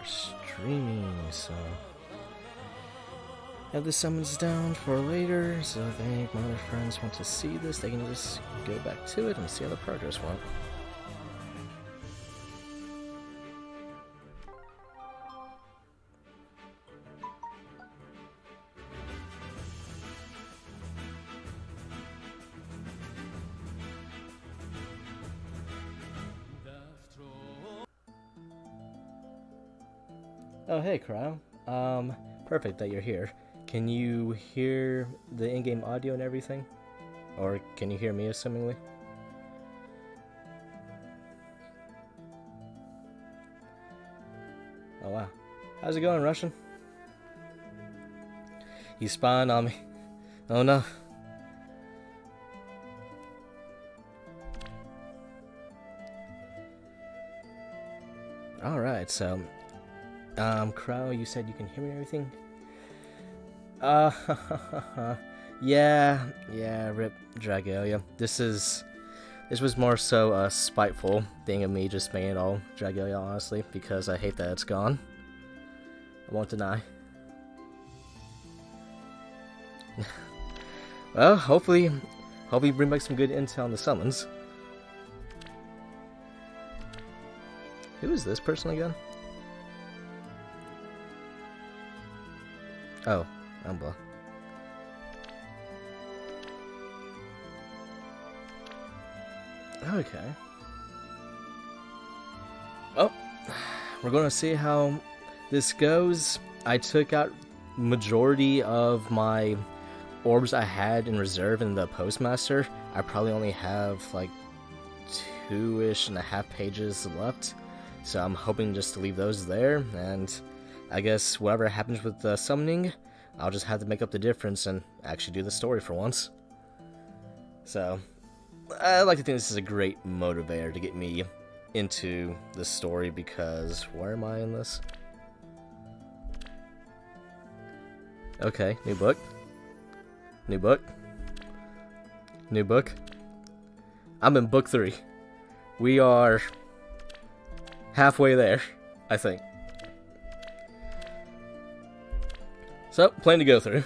streaming, so have the summons down for later, so if any of my other friends want to see this, they can just go back to it and see how the progress went. Oh, hey, Crow. Perfect that you're here. Can you hear the in-game audio and everything? Or can you hear me, assumingly? Oh, wow. How's it going, Russian? He's spying on me. Oh, no. Alright, so... Crow, you said you can hear me and everything? Yeah, rip Dragalia. This was more so a spiteful thing of me just making it all Dragalia, honestly, because I hate that it's gone. I won't deny. Well, hopefully bring back some good intel on the summons. Who is this person again? Oh, Emblem. Okay. Well, we're gonna see how this goes. I took out majority of my orbs I had in reserve in the postmaster. I probably only have like 2.5 pages left, so I'm hoping just to leave those there, and I guess whatever happens with the summoning, I'll just have to make up the difference and actually do the story for once. So, I like to think this is a great motivator to get me into the story, because where am I in this? Okay, new book. New book. New book. I'm in book 3. We are halfway there, I think. So, plan to go through.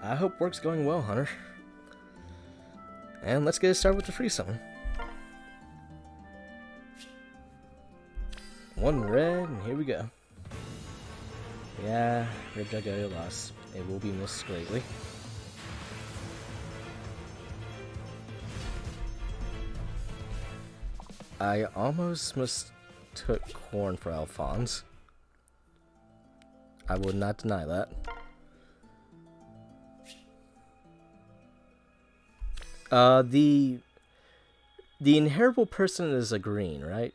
I hope work's going well, Hunter. And let's get started with the free summon. 1 red, and here we go. Yeah, Rib Dragalia lost. It will be missed greatly. I almost mistook Corn for Alphonse. I would not deny that. The inheritable person is a green, right?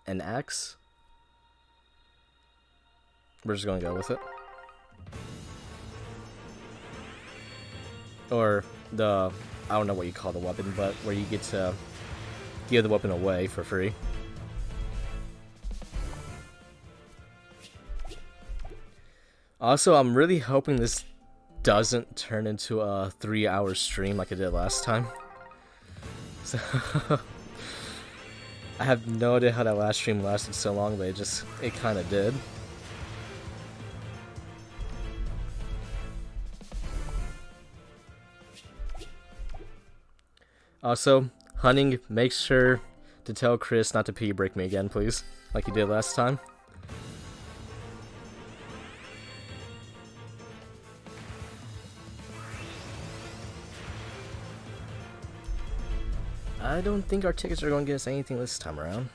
An X? We're just gonna go with it. Or the, I don't know what you call the weapon, but where you get to give the weapon away for free. Also, I'm really hoping this doesn't turn into a 3-hour stream like it did last time. So I have no idea how that last stream lasted so long, but it kind of did. Also, hunting, make sure to tell Chris not to pee break me again, please, like you did last time. I don't think our tickets are going to get us anything this time around.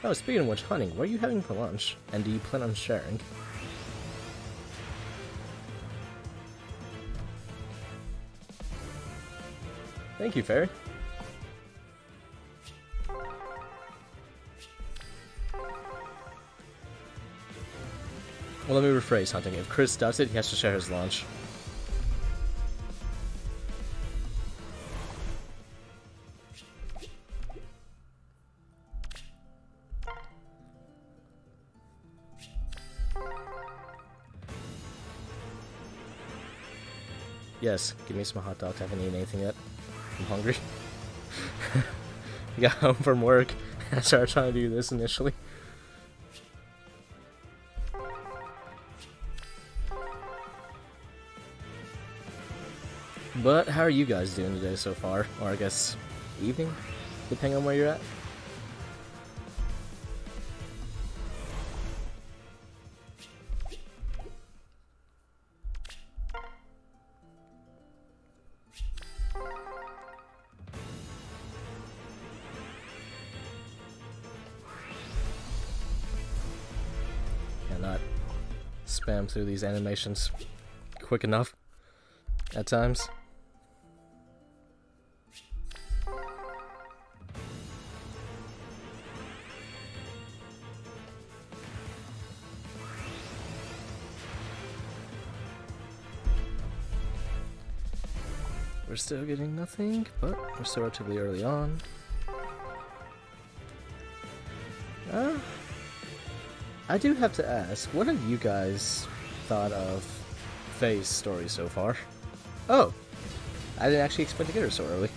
Oh, speaking of which, hunting, what are you having for lunch? And do you plan on sharing? Thank you, Fairy. Well, let me rephrase, hunting. If Chris does it, he has to share his lunch. Yes, give me some hot dogs. I haven't eaten anything yet. I'm hungry. I got home from work and I started trying to do this initially. But how are you guys doing today so far? Or I guess evening, depending on where you're at. Cannot spam through these animations quick enough at times. We're still getting nothing, but we're still relatively early on. I do have to ask, what have you guys thought of Faye's story so far? Oh, I didn't actually expect to get her so early.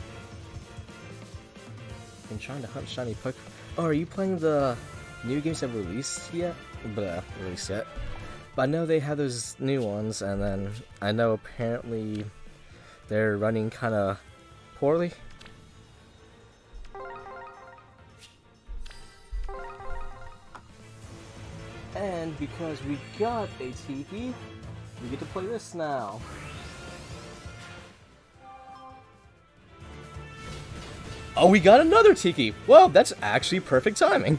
Been trying to hunt shiny Pokemon. Oh, are you playing the new games that released yet? But I know they have those new ones, and then I know apparently they're running kind of poorly. And because we got a Tiki, we get to play this now. Oh, we got another Tiki! Well, that's actually perfect timing.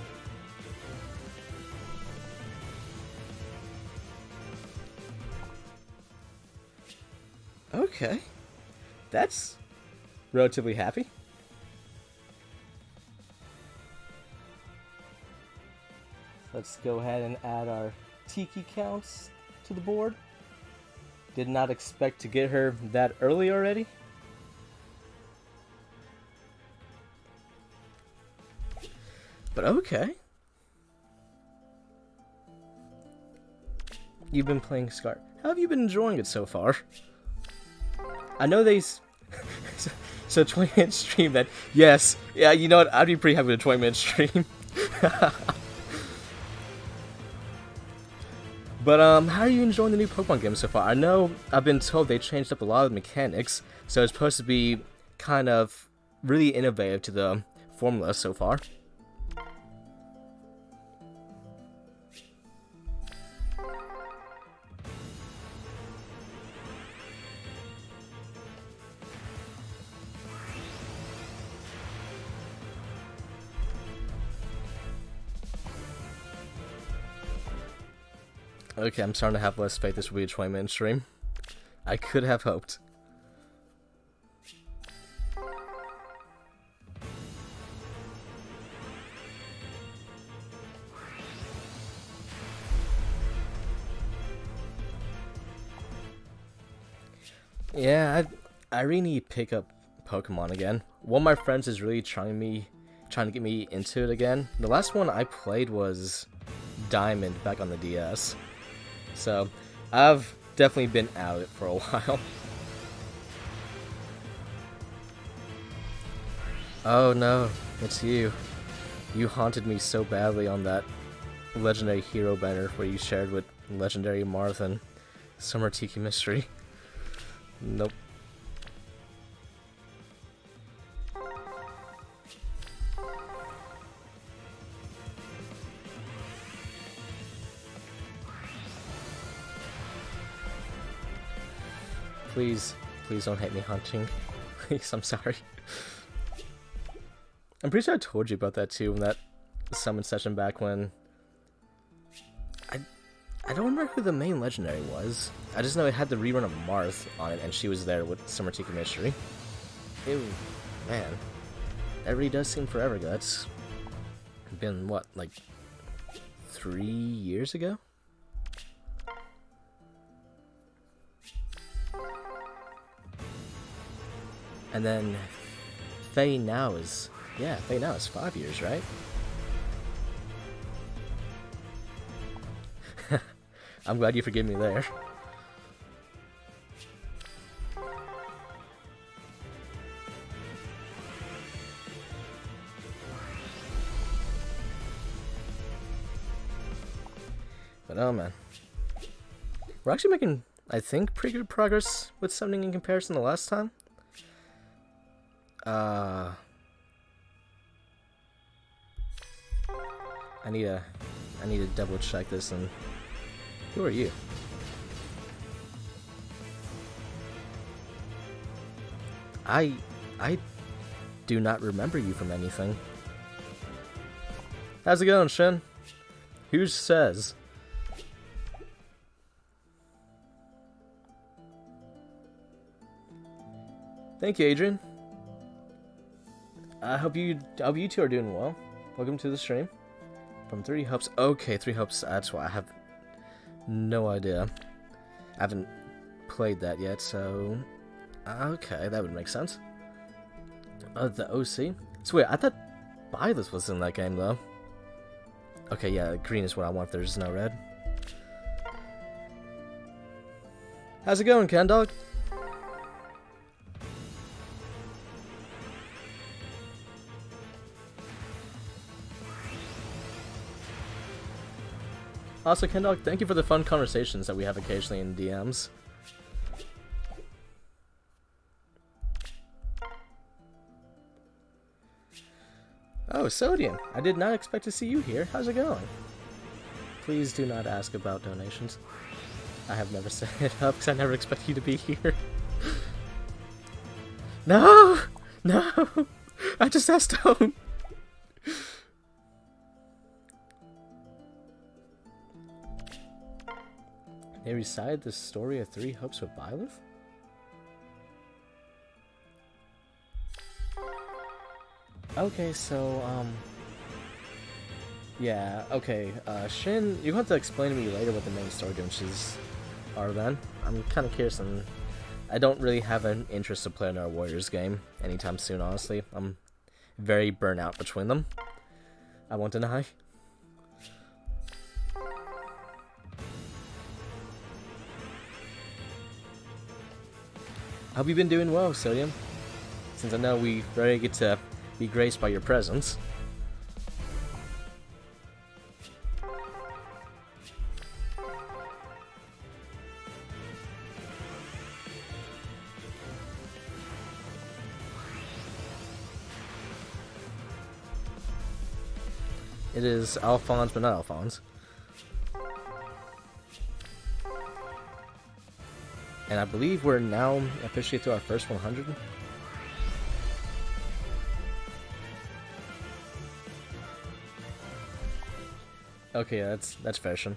Okay. That's relatively happy. Let's go ahead and add our Tiki counts to the board. Did not expect to get her that early already. But okay. You've been playing Scar. How have you been enjoying it so far? I know they... so 20-minute stream that... Yes. Yeah, you know what? I'd be pretty happy with a 20-minute stream. But, how are you enjoying the new Pokemon game so far? I know I've been told they changed up a lot of the mechanics, so it's supposed to be kind of really innovative to the formula so far. Okay, I'm starting to have less faith this will be a 20-minute stream. I could have hoped. Yeah, I really need to pick up Pokemon again. One of my friends is really trying to get me into it again. The last one I played was Diamond back on the DS. So, I've definitely been out it for a while. Oh no, it's you. You haunted me so badly on that Legendary Hero banner where you shared with Legendary Marth and Summer Tiki Mystery. Nope. Please, please don't hate me hunting. Please, I'm sorry. I'm pretty sure I told you about that too in that summon session back when... I don't remember who the main legendary was. I just know it had the rerun of Marth on it and she was there with Summer Tiki Mystery. Ew, man. That really does seem forever ago. That's been, what, like 3 years ago? And then Faye now is... Yeah, Faye now is 5 years, right? I'm glad you forgive me there. But oh man. We're actually making, I think, pretty good progress with summoning in comparison to last time. I need to double check this. And who are you? I do not remember you from anything. How's it going, Shin? Who says? Thank you, Adrian. I hope you two are doing well. Welcome to the stream. From 3 Hopes. Okay, 3 Hopes. That's why I have no idea. I haven't played that yet, so okay, that would make sense. The OC. So wait, I thought Byleth was in that game though. Okay, yeah, green is what I want if there's no red. How's it going, Ken Dog? Also, Ken Dog, thank you for the fun conversations that we have occasionally in DMs. Oh, Sodium, I did not expect to see you here. How's it going? Please do not ask about donations. I have never set it up because I never expect you to be here. No! No! I just asked home. They recited the story of 3 Hopes with Byleth? Okay, so, yeah, okay, Shin, you're going to have to explain to me later what the main story dungeons are then. I'm kind of curious, and I don't really have an interest to play another Warriors game anytime soon, honestly. I'm very burnt out between them. I won't deny. Hope you've been doing well, Sodium. Since I know we rarely get to be graced by your presence. It is Alphonse, but not Alphonse. And I believe we're now officially through our first 100. Okay, that's fashion.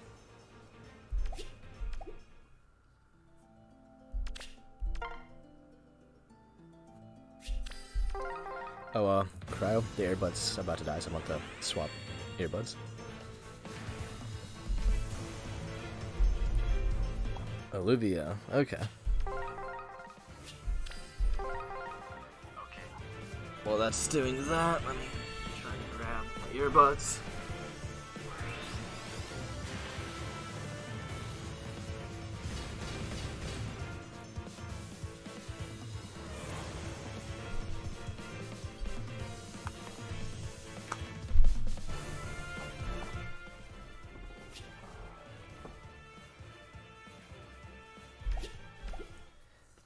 Oh, Cryo, the earbud's about to die, so I'm about to swap earbuds. Olivia, okay. Well, that's doing that. Let me try to grab my earbuds.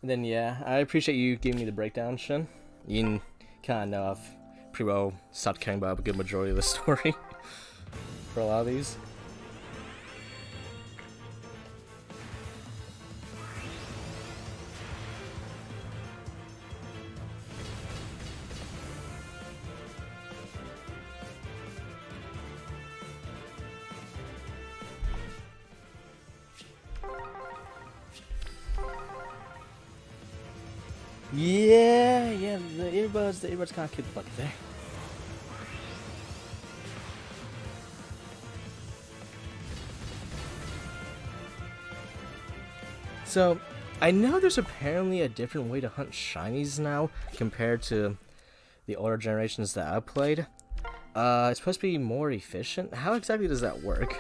And then, yeah, I appreciate you giving me the breakdown, Shin. You kind of know I've pretty well stopped caring about a good majority of the story for a lot of these. Yeah, the earbuds kind of kicked the bucket there. So, I know there's apparently a different way to hunt shinies now compared to the older generations that I played. It's supposed to be more efficient. How exactly does that work?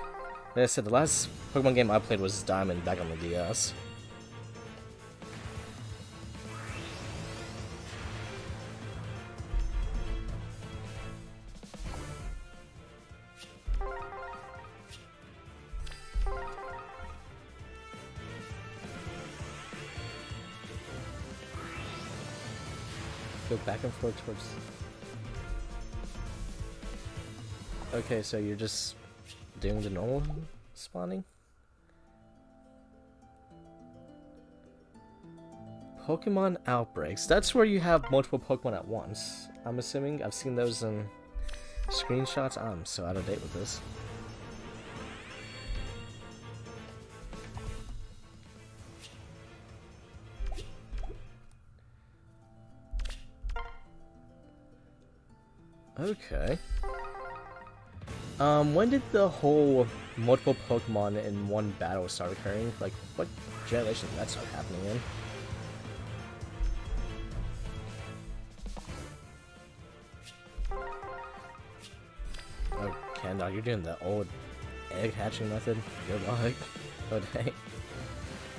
Like I said, the last Pokemon game I played was Diamond back on the DS. go back and forth towards... Okay, so you're just doing the normal spawning? Pokemon outbreaks. That's where you have multiple Pokemon at once. I'm assuming. I've seen those in screenshots. I'm so out of date with this. Okay. When did the whole multiple Pokemon in one battle start occurring? Like, what generation did that start happening in? Oh, Kendall, you're doing the old egg hatching method? Good luck. Oh, dang.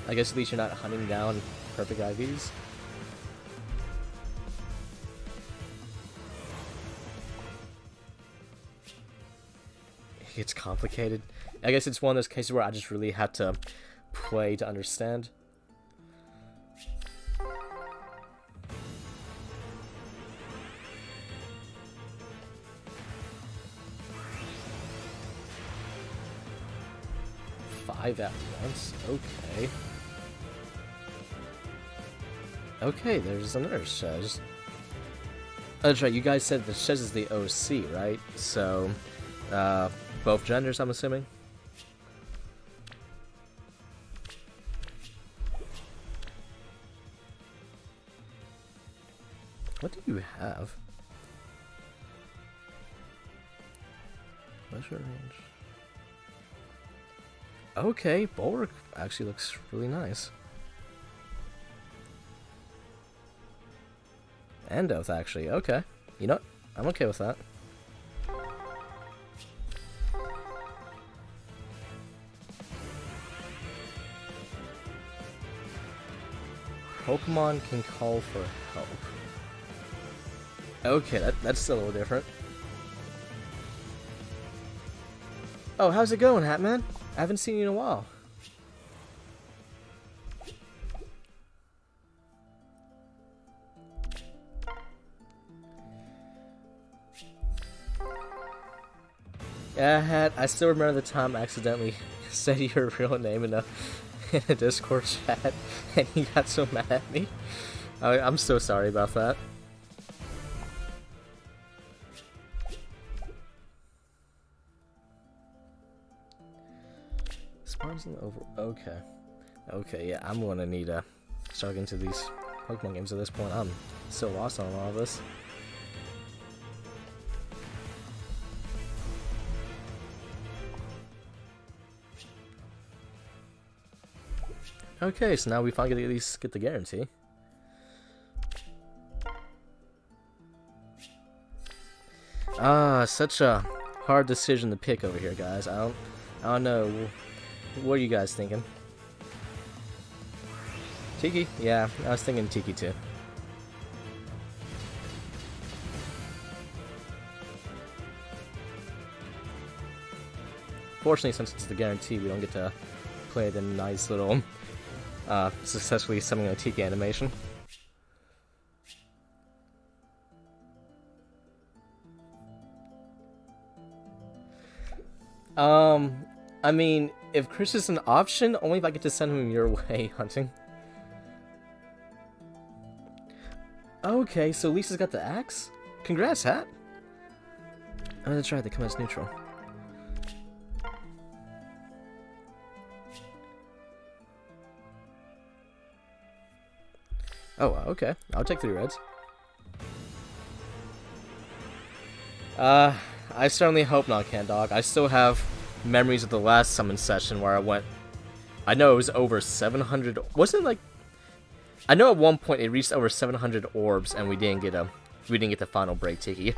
I guess at least you're not hunting down perfect IVs. It's complicated. I guess it's one of those cases where I just really had to play to understand. Five at once? Okay. Okay, there's another Shez. Oh, that's right, you guys said the Shez is the OC, right? So, both genders, I'm assuming? What do you have? What's your range? Okay, Bulwark actually looks really nice. And Oath, actually. Okay. You know what? I'm okay with that. Pokemon can call for help. Okay, that's still a little different. Oh, how's it going, Hatman? I haven't seen you in a while. Yeah, Hat, I still remember the time I accidentally said your real name in a Discord chat, and he got so mad at me. I'm so sorry about that. Spawns in the over. Okay. Okay, yeah, I'm gonna need to start getting to these Pokemon games at this point. I'm so lost on all of this. Okay, so now we finally at least get the guarantee. Such a hard decision to pick over here, guys. I don't know. What are you guys thinking? Tiki? Yeah, I was thinking Tiki too. Fortunately, since it's the guarantee, we don't get to play the nice little successfully summoning a Tiki animation. I mean, if Chris is an option, only if I get to send him your way hunting. Okay, so Lisa's got the axe? Congrats, Hat! Oh, that's right, they come as neutral. Oh, okay. I'll take 3 reds. I certainly hope not, CanDog. I still have memories of the last summon session where I went... I know it was over 700... Wasn't it like... I know at one point it reached over 700 orbs and we didn't get the final break, Tiki.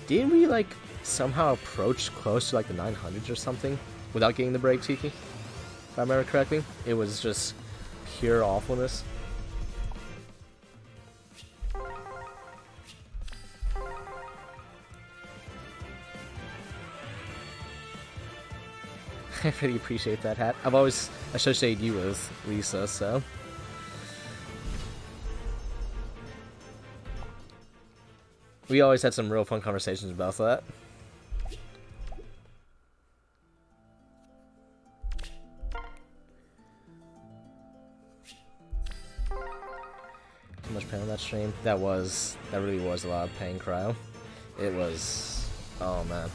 Didn't we, like, somehow approach close to, like, the 900s or something without getting the break, Tiki? If I remember correctly. It was just pure awfulness. I really appreciate that, Hat. I've always associated you with Lisa, so... We always had some real fun conversations about that. Too much pain on that stream. That really was a lot of pain, Cryo. It was, oh man.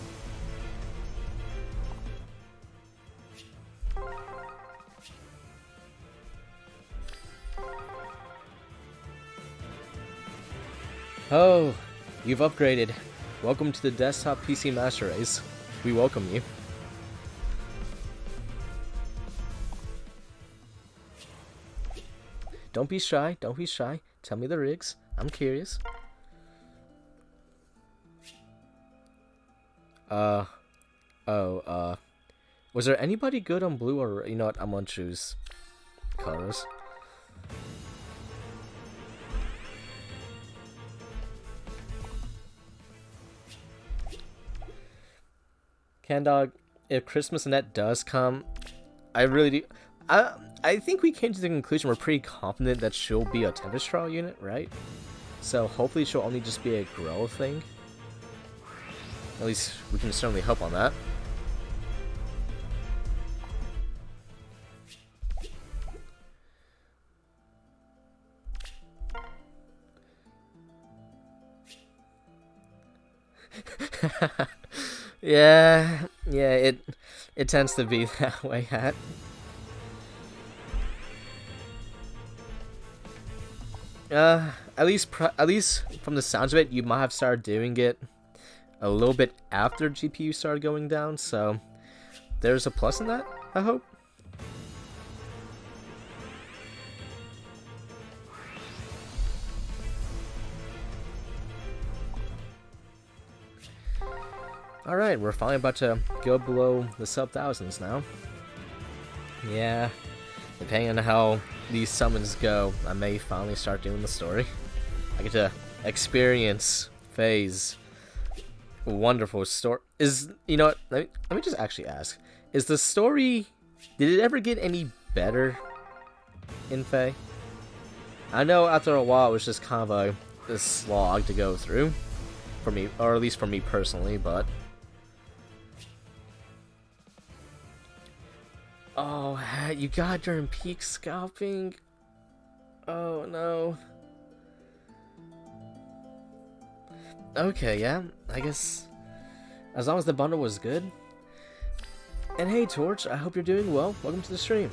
Oh, you've upgraded. Welcome to the desktop PC Master Race. We welcome you. Don't be shy, don't be shy. Tell me the rigs. I'm curious. Was there anybody good on blue or, you know what, I'm gonna choose colors. Candog, if Christmas Annette does come, I really do. I think we came to the conclusion we're pretty confident that she'll be a Tempest Trial unit, right? So hopefully she'll only just be a grow thing. At least we can certainly hope on that. Yeah, it tends to be that way, Hat. At least from the sounds of it, you might have started doing it a little bit after GPU started going down, so there's a plus in that, I hope. Alright, we're finally about to go below the sub-thousands now. Yeah, depending on how these summons go, I may finally start doing the story. I get to experience Faye's wonderful story. You know what, let me just actually ask. Is the story, did it ever get any better in Faye? I know after a while it was just kind of a slog to go through. For me, or at least for me personally, but... Oh, you got during peak scalping? Oh, no. Okay, yeah, I guess as long as the bundle was good. And hey, Torch, I hope you're doing well. Welcome to the stream.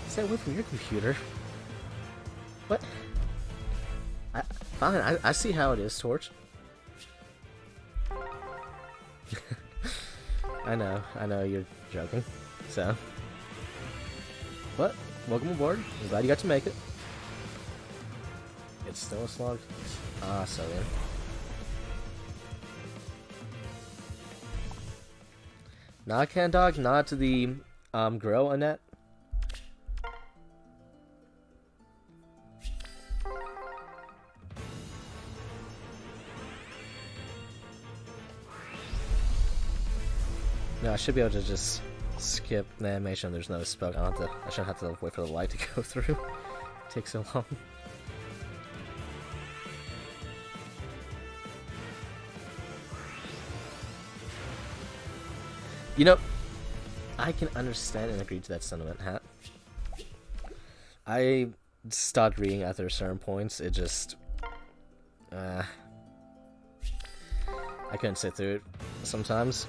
Stay away from your computer. What? Fine, I see how it is, Torch. I know you're joking. So, but welcome aboard. I'm glad you got to make it. It's still a slog. Ah, so yeah. Not Candog, not to the grow Annette. No, I should be able to just skip the animation. There's no spell. I shouldn't have to wait for the light to go through. It takes so long. You know, I can understand and agree to that sentiment, Hat. I stopped reading after certain points. It just... I couldn't sit through it sometimes.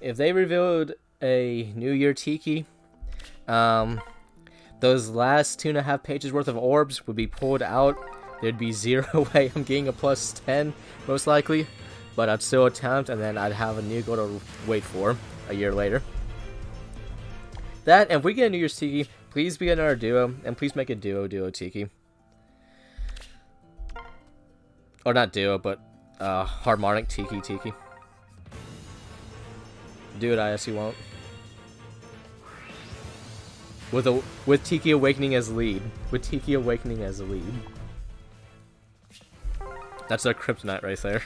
If they revealed a New Year Tiki, those last 2.5 pages worth of orbs would be pulled out. There'd be zero way I'm getting a plus 10, most likely. But I'd still attempt, and then I'd have a new goal to wait for a year later. That, and if we get a New Year's Tiki, please be another duo, and please make a duo Tiki. Or not duo, but harmonic Tiki. Do it, IS, you won't. with Tiki awakening as lead. With Tiki awakening as a lead. That's our kryptonite right there.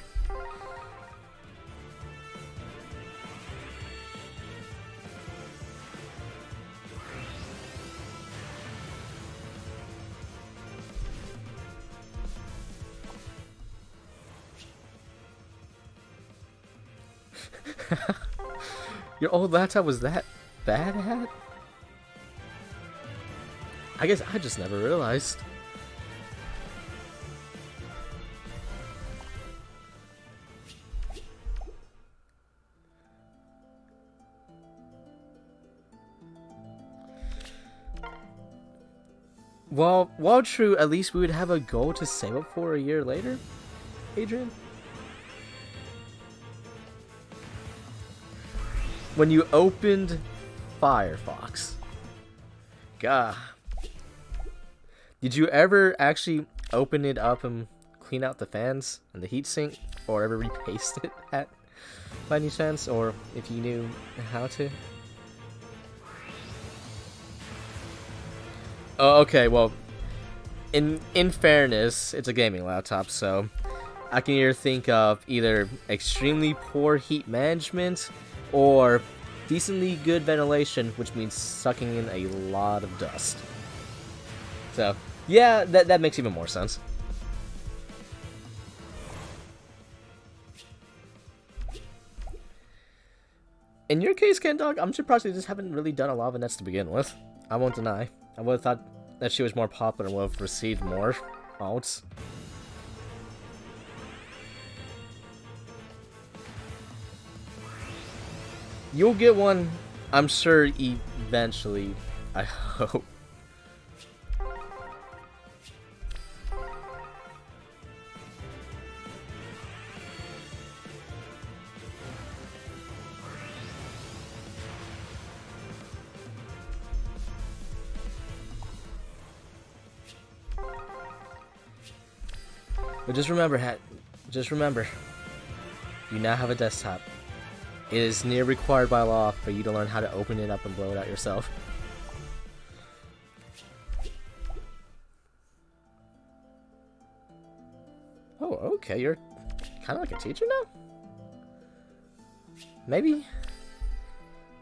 Your old laptop was that bad at? I guess I just never realized. Well, while true, at least we would have a goal to save up for a year later, Adrian? When you opened Firefox. Gah. Did you ever actually open it up and clean out the fans and the heatsink? Or ever repaste it by any chance? Or if you knew how to? Oh, okay, well, in fairness, it's a gaming laptop, so I can either think of either extremely poor heat management or decently good ventilation, which means sucking in a lot of dust. So, yeah, that makes even more sense. In your case, Ken Dog, I'm surprised they just haven't really done a lot of nets to begin with. I won't deny. I would have thought that she was more popular and would have received more alts. You'll get one, I'm sure, eventually. I hope. But just remember, Hat. Just remember, you now have a desktop. It is near required by law for you to learn how to open it up and blow it out yourself. Oh, okay, you're kind of like a teacher now? Maybe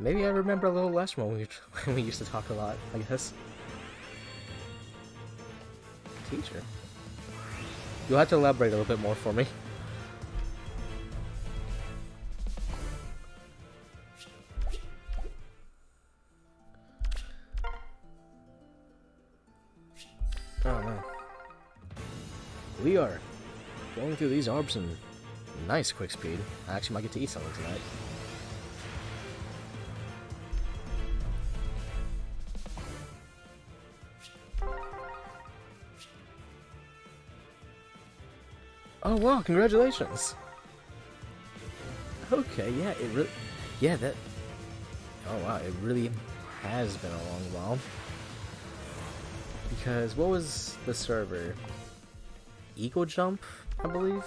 I remember a little less when we used to talk a lot, I guess. Teacher? You'll have to elaborate a little bit more for me. Oh no. We are going through these orbs in nice quick speed. I actually might get to eat something tonight. Oh wow, congratulations! Okay, yeah, it really... Yeah, that... Oh wow, it really has been a long while. Because, what was the server? Eagle Jump, I believe?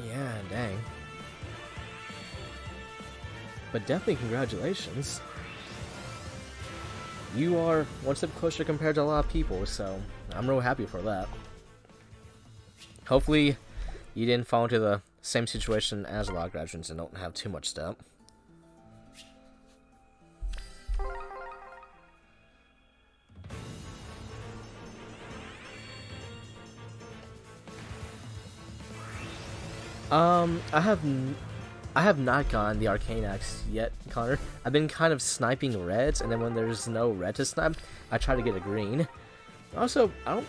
Yeah, dang. But definitely congratulations. You are one step closer compared to a lot of people, so I'm real happy for that. Hopefully, you didn't fall into the same situation as a lot of graduates and don't have too much debt. I have not gotten the Arcane Axe yet, Connor. I've been kind of sniping reds, and then when there's no red to snipe, I try to get a green. Also, I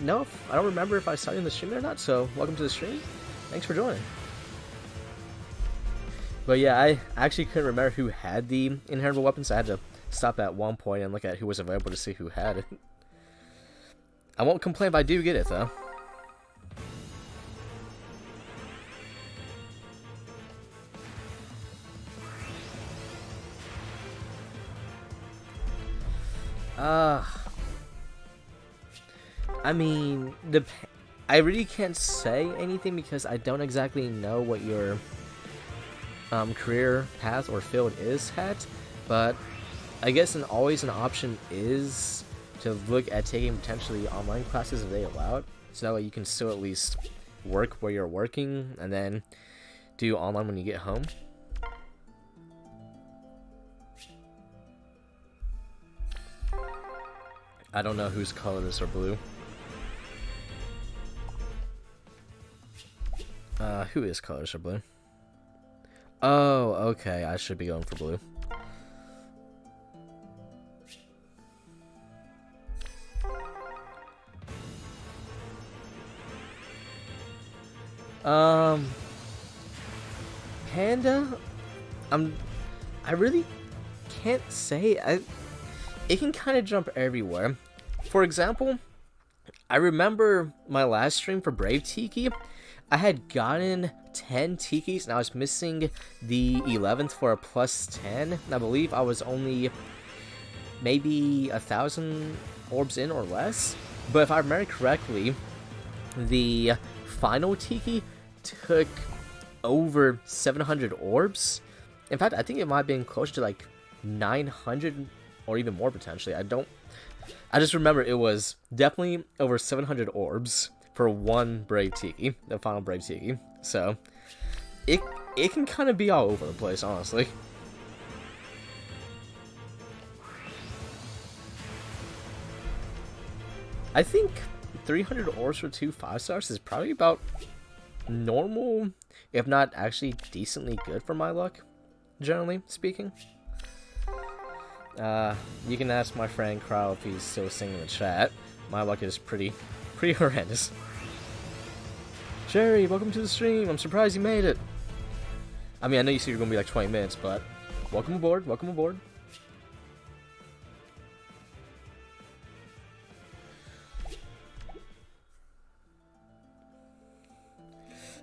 don't remember if I started in the stream or not, so welcome to the stream. Thanks for joining. But yeah, I actually couldn't remember who had the inheritable weapons, so I had to stop at one point and look at who was available to see who had it. I won't complain if I do get it, though. I mean, I really can't say anything because I don't exactly know what your career path or field is, Hat. But I guess always an option is to look at taking potentially online classes if they allow it. So that way you can still at least work where you're working and then do online when you get home. I don't know whose colors are blue. Who is colors are blue? Oh, okay, I should be going for blue. Panda? I really can't say. It can kind of jump everywhere. For example, I remember my last stream for Brave Tiki. I had gotten 10 Tikis and I was missing the 11th for a plus 10. And I believe I was only maybe 1,000 orbs in or less. But if I remember correctly, the final Tiki took over 700 orbs. In fact, I think it might have been closer to like 900 or even more potentially. I just remember it was definitely over 700 orbs for one Brave Tiki, the final Brave Tiki. So it can kind of be all over the place, honestly. I think 300 orbs for 2 5-stars is probably about normal, if not actually decently good for my luck, generally speaking. You can ask my friend Crow if he's still singing in the chat. My luck is pretty horrendous. Jerry, welcome to the stream. I'm surprised you made it. I mean, I know you said you're gonna be like 20 minutes, but welcome aboard. Welcome aboard.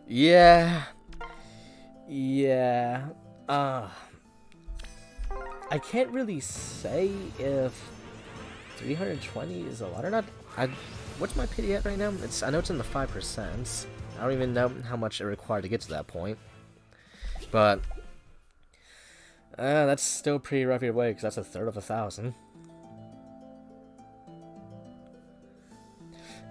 Yeah. I can't really say if 320 is a lot or not. What's my pity at right now? I know it's in the 5%. I don't even know how much it required to get to that point. But that's still pretty rough either way, because that's a third of 1,000.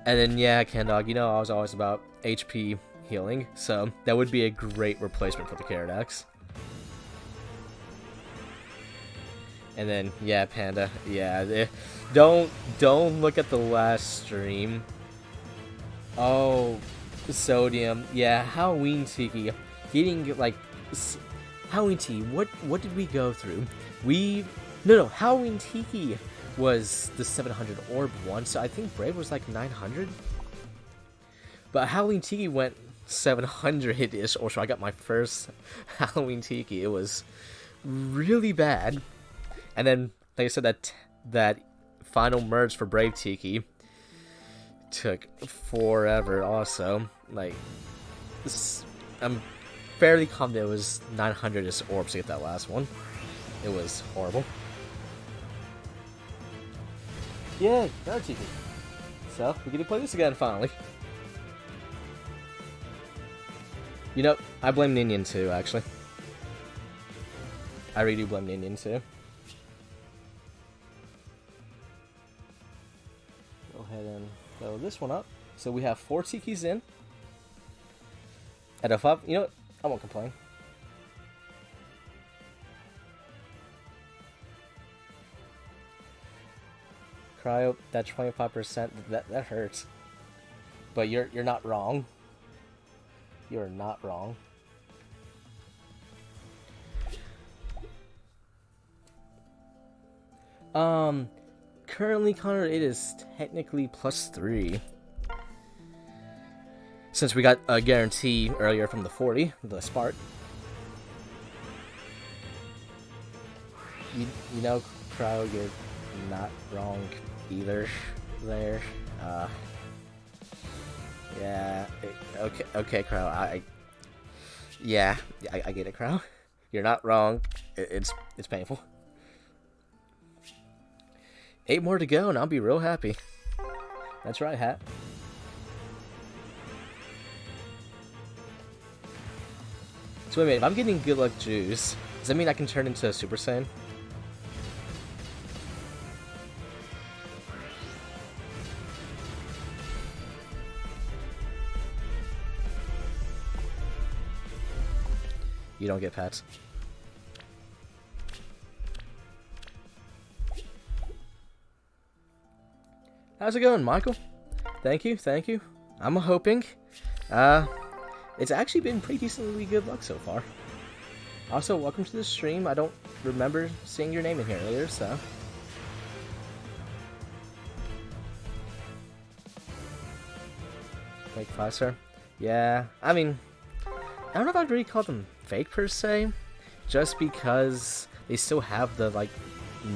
And then yeah, Kendog, you know I was always about HP healing, so that would be a great replacement for the Caradox. And then yeah, Panda, yeah, don't look at the last stream. Oh, Sodium, yeah, Halloween Tiki, getting like Halloween Tiki. What did we go through? No, Halloween Tiki was the 700 orb one, so I think Brave was like 900. But Halloween Tiki went 700-ish, or so I got my first Halloween Tiki. It was really bad. And then, like I said, that final merge for Brave Tiki took forever also. Like, I'm fairly confident it was 900-ish orbs to get that last one. It was horrible. Yeah, Brave Tiki. So, we get to play this again, finally. You know, I blame Ninian too, actually. I really do blame Ninian too. Go ahead and fill this one up. So we have 4 Tikis in. At a 5, you know what? I won't complain. Cryo, that 25%, that hurts. But you're not wrong. You're not wrong. Currently, Connor, it is technically +3. Since we got a guarantee earlier from the 40, the Spark. You know, Crow, you're not wrong either there. Yeah, okay, Crow, I get it, Crow. You're not wrong. It's painful. 8 more to go, and I'll be real happy. That's right, Hat. So wait a minute, if I'm getting good luck juice, does that mean I can turn into a Super Saiyan? You don't get pets. How's it going, Michael? Thank you, thank you. I'm hoping. It's actually been pretty decently good luck so far. Also, welcome to the stream. I don't remember seeing your name in here earlier, so... Fake 5-star? Yeah, I mean... I don't know if I'd really call them fake per se. Just because they still have the, like,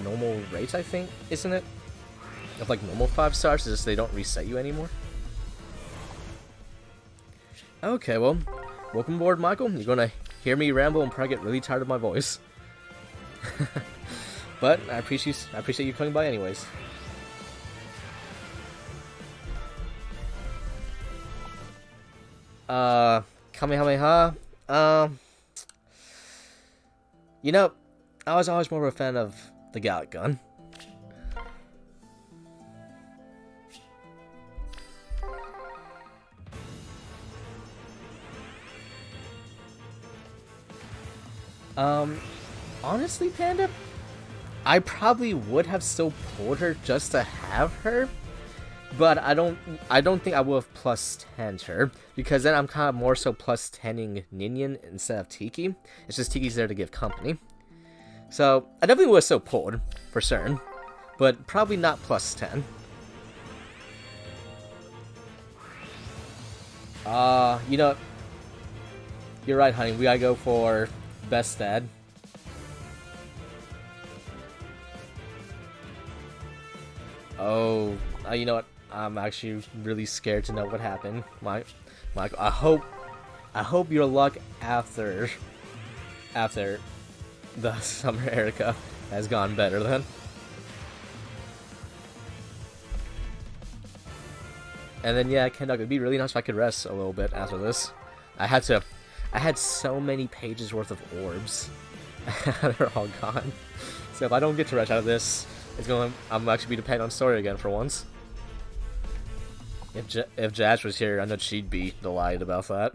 normal rates, I think, isn't it? Of, like, normal 5 stars, it's just they don't reset you anymore. Okay, well, welcome aboard, Michael. You're gonna hear me ramble and probably get really tired of my voice. But I appreciate you coming by anyways. Kamehameha. You know, I was always more of a fan of the Gallic gun. Honestly, Panda, I probably would have still pulled her just to have her, but I don't think I would have plus 10'd her, because then I'm kind of more so plus 10'ing Ninian instead of Tiki. It's just Tiki's there to give company. So, I definitely would have still pulled, for certain, but probably not plus 10. You know, you're right, honey, we gotta go for best dad. Oh, you know what? I'm actually really scared to know what happened. Michael, I hope your luck after the Summer Erica has gone better then. And then yeah, Kendall, it'd be really nice if I could rest a little bit after this. I had so many pages worth of orbs. They're all gone. So if I don't get to rest out of this, I'm actually be dependent on story again for once. If Jazz was here, I know she'd be delighted about that.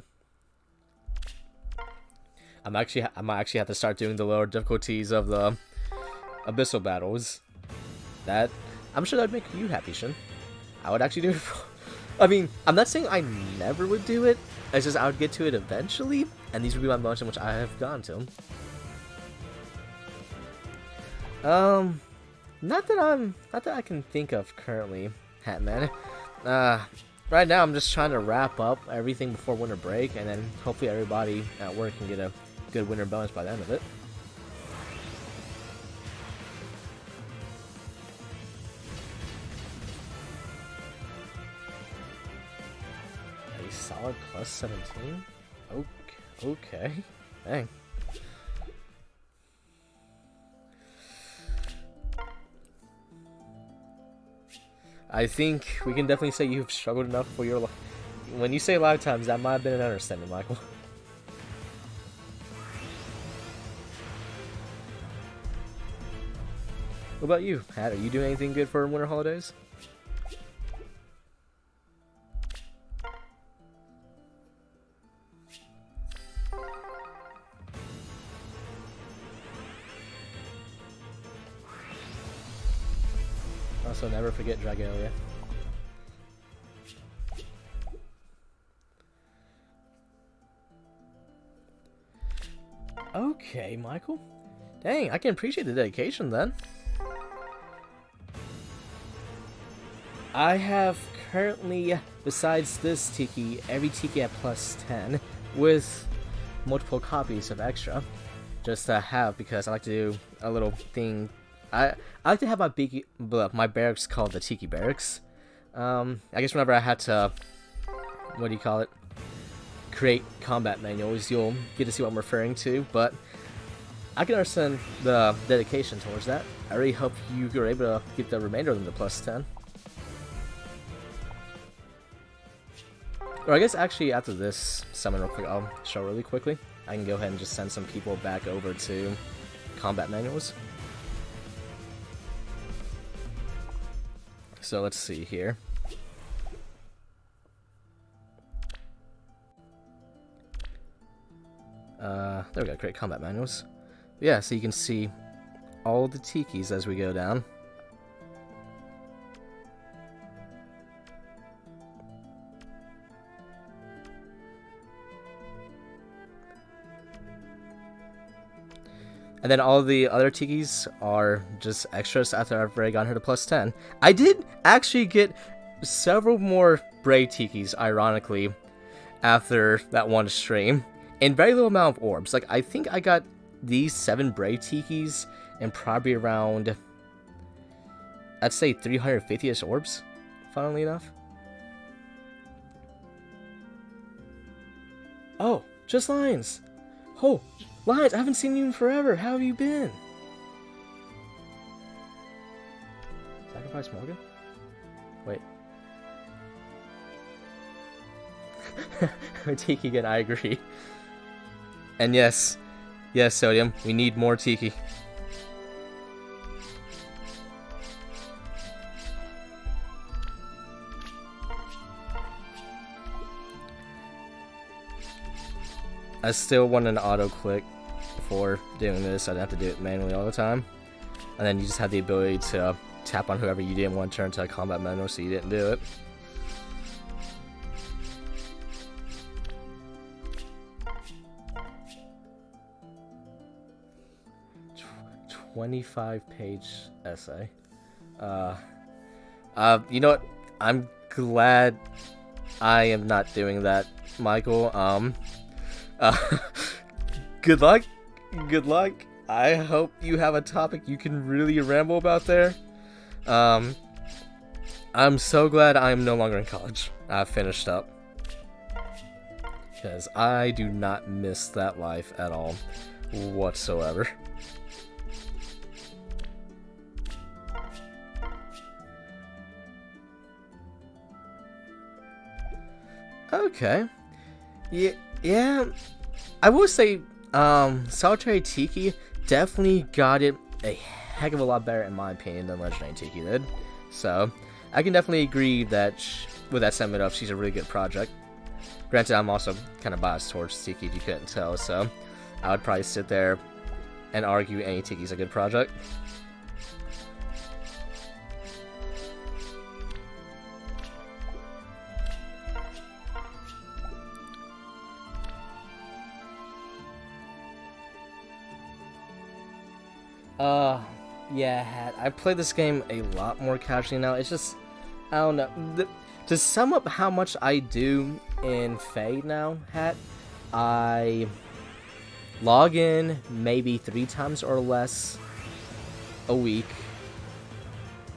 I might actually have to start doing the lower difficulties of the abyssal battles. I'm sure that'd make you happy, Shin. I would actually do it. I mean, I'm not saying I never would do it. It's just I would get to it eventually, and these would be my moments in which I have gone to. Not that I can think of currently, Hatman. Right now I'm just trying to wrap up everything before winter break, and then hopefully everybody at work can get a good winter bonus by the end of it. A solid plus 17? Okay. Dang. I think we can definitely say you've struggled enough for your life. When you say lifetimes, that might have been an understatement, Michael. What about you, Pat? Are you doing anything good for winter holidays? Also, never forget Dragalia. Okay, Michael. Dang, I can appreciate the dedication then. I have currently, besides this Tiki, every Tiki at plus 10, with multiple copies of extra, just to have, because I like to do a little thing. I like to have my barracks called the Tiki Barracks. I guess whenever I had to, what do you call it, create combat manuals, you'll get to see what I'm referring to, but I can understand the dedication towards that. I really hope you were able to get the remainder of them to plus 10. Or I guess actually after this summon real quick, I'll show really quickly. I can go ahead and just send some people back over to combat manuals. So let's see here. there we go, create combat manuals. Yeah, so you can see all the tikis as we go down. And then all the other tikis are just extras after I've already gotten her to +10. I did actually get several more Bray tikis, ironically, after that one stream. In very little amount of orbs. Like, I think I got these 7 Bray tikis and probably around, I'd say 350-ish orbs, funnily enough. Oh, just Lions. Oh, Lions, I haven't seen you in forever. How have you been? Sacrifice Morgan? Wait. Tiki again, I agree. And yes, Sodium, we need more Tiki. I still want an auto click for doing this. I don't have to do it manually all the time. And then you just have the ability to tap on whoever you didn't want to turn to a combat menu, so you didn't do it. A 25-page essay. You know what? I'm glad I am not doing that, Michael. Good luck. Good luck. I hope you have a topic you can really ramble about there. I'm so glad I'm no longer in college. I've finished up. Because I do not miss that life at all, whatsoever. Okay. Yeah. I will say, Solitary Tiki definitely got it a heck of a lot better, in my opinion, than Legendary Tiki did. So, I can definitely agree that with that sentiment of she's a really good project. Granted, I'm also kind of biased towards Tiki, if you couldn't tell, so I would probably sit there and argue any Tiki's a good project. Yeah, I play this game a lot more casually now. It's just, I don't know. To sum up how much I do in Fae now, Hat, I log in maybe 3 times or less a week.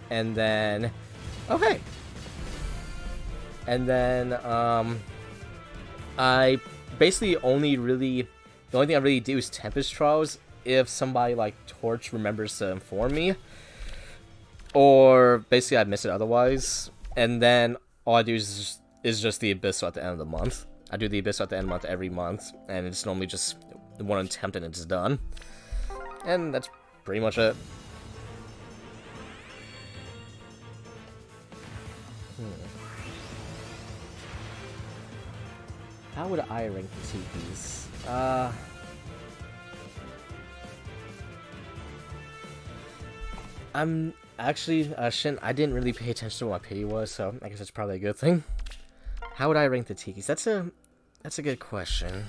And then, okay. And then, I basically the only thing I really do is Tempest Trials if somebody like Torch remembers to inform me, or basically I miss it otherwise. And then all I do is just the Abyssal at the end of the month. I do the Abyssal at the end of the month every month, and it's normally just one attempt and it's done. And that's pretty much it. How would I rank the TPs? I'm actually, I didn't really pay attention to what my pity was, so I guess that's probably a good thing. How would I rank the Tikis? That's a good question.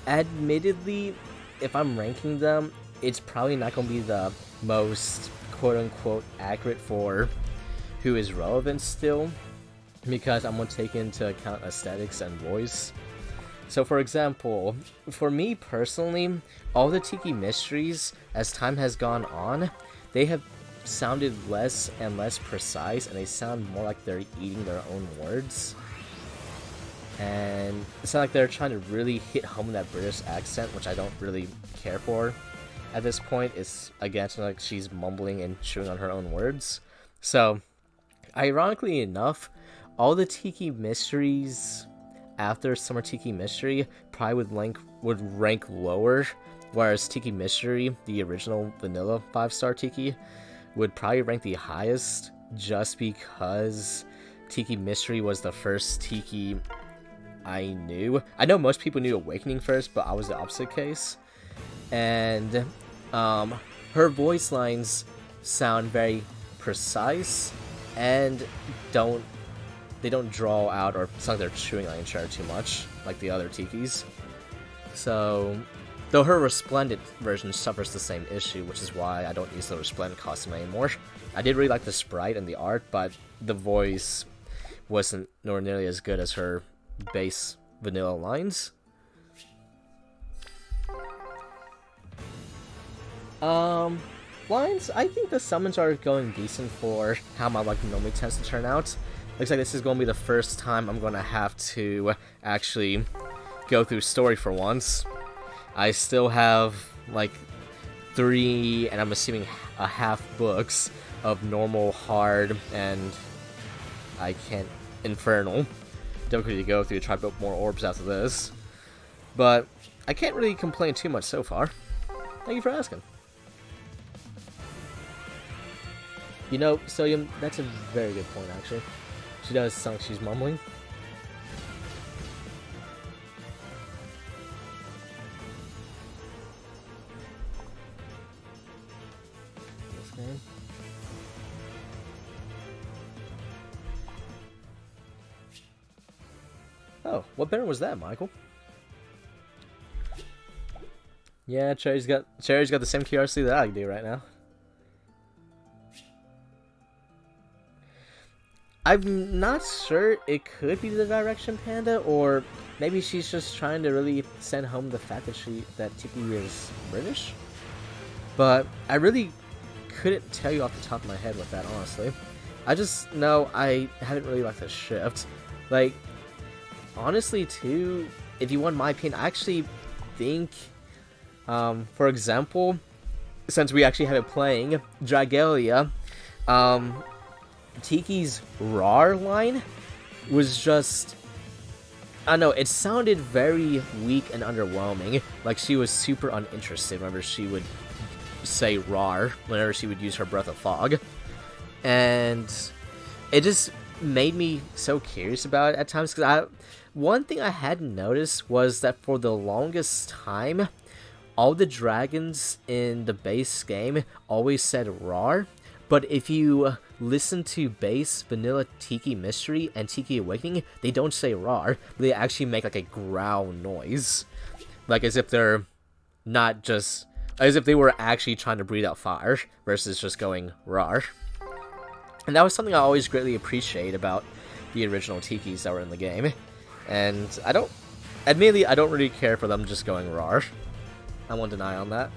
Admittedly, if I'm ranking them, it's probably not going to be the most quote-unquote accurate for who is relevant still, because I'm going to take into account aesthetics and voice. So for example, for me personally, all the Tiki mysteries, as time has gone on, they have sounded less and less precise, and they sound more like they're eating their own words. And it's not like they're trying to really hit home that British accent, which I don't really care for at this point. It's, again, it's like she's mumbling and chewing on her own words. So, ironically enough, all the Tiki mysteries after Summer Tiki Mystery probably would rank lower, whereas Tiki Mystery, the original vanilla 5-star Tiki, would probably rank the highest, just because Tiki Mystery was the first Tiki I knew. I know most people knew Awakening first, but I was the opposite case. And her voice lines sound very precise and they don't draw out or sound like they're chewing on each other too much like the other Tikis. So, though her Resplendent version suffers the same issue, which is why I don't use the Resplendent costume anymore. I did really like the sprite and the art, but the voice wasn't nor nearly as good as her base vanilla lines. Lines, I think the summons are going decent for how my luck normally tends to turn out. Looks like this is going to be the first time I'm going to have to actually go through story for once. I still have like 3, and I'm assuming a half books of normal, hard, and I can't infernal difficulty to go through to try to build more orbs after this. But I can't really complain too much so far. Thank you for asking. You know, Sodium, that's a very good point, actually. She does sound like she's mumbling. Okay. Oh, what banner was that, Michael? Yeah, Cherry's got the same QRC that I do right now. I'm not sure. It could be the Direction Panda, or maybe she's just trying to really send home the fact that Tiki is British. But I really couldn't tell you off the top of my head with that, honestly. I just know I haven't really liked the shift. Like, honestly, too, if you want my opinion, I actually think, for example, since we actually have it playing, Dragalia, Tiki's RAR line was just, I don't know, it sounded very weak and underwhelming. Like she was super uninterested whenever she would say RAR, whenever she would use her Breath of Fog. And it just made me so curious about it at times, because one thing I hadn't noticed was that for the longest time, all the dragons in the base game always said RAR. But if you listen to base Vanilla Tiki Mystery and Tiki Awakening, they don't say RAR, but they actually make like a growl noise. Like as if they're not just, as if they were actually trying to breathe out fire versus just going RAR. And that was something I always greatly appreciate about the original Tikis that were in the game. And admittedly, I don't really care for them just going RAR. I won't deny on that.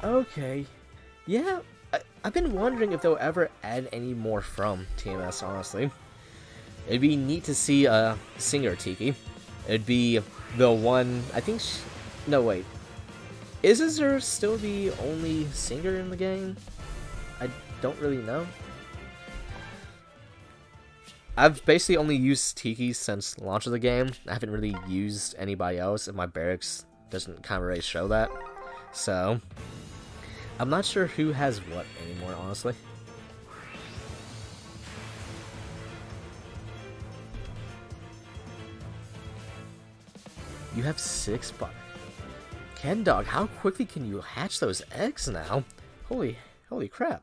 Okay, yeah, I've been wondering if they'll ever add any more from TMS, honestly. It'd be neat to see a singer Tiki. It'd be the one, I think, no wait. Is Azure still the only singer in the game? I don't really know. I've basically only used Tiki since launch of the game. I haven't really used anybody else, and my barracks doesn't kind of really show that. So I'm not sure who has what anymore, honestly. You have 6 Ken Dog, how quickly can you hatch those eggs now? Holy crap.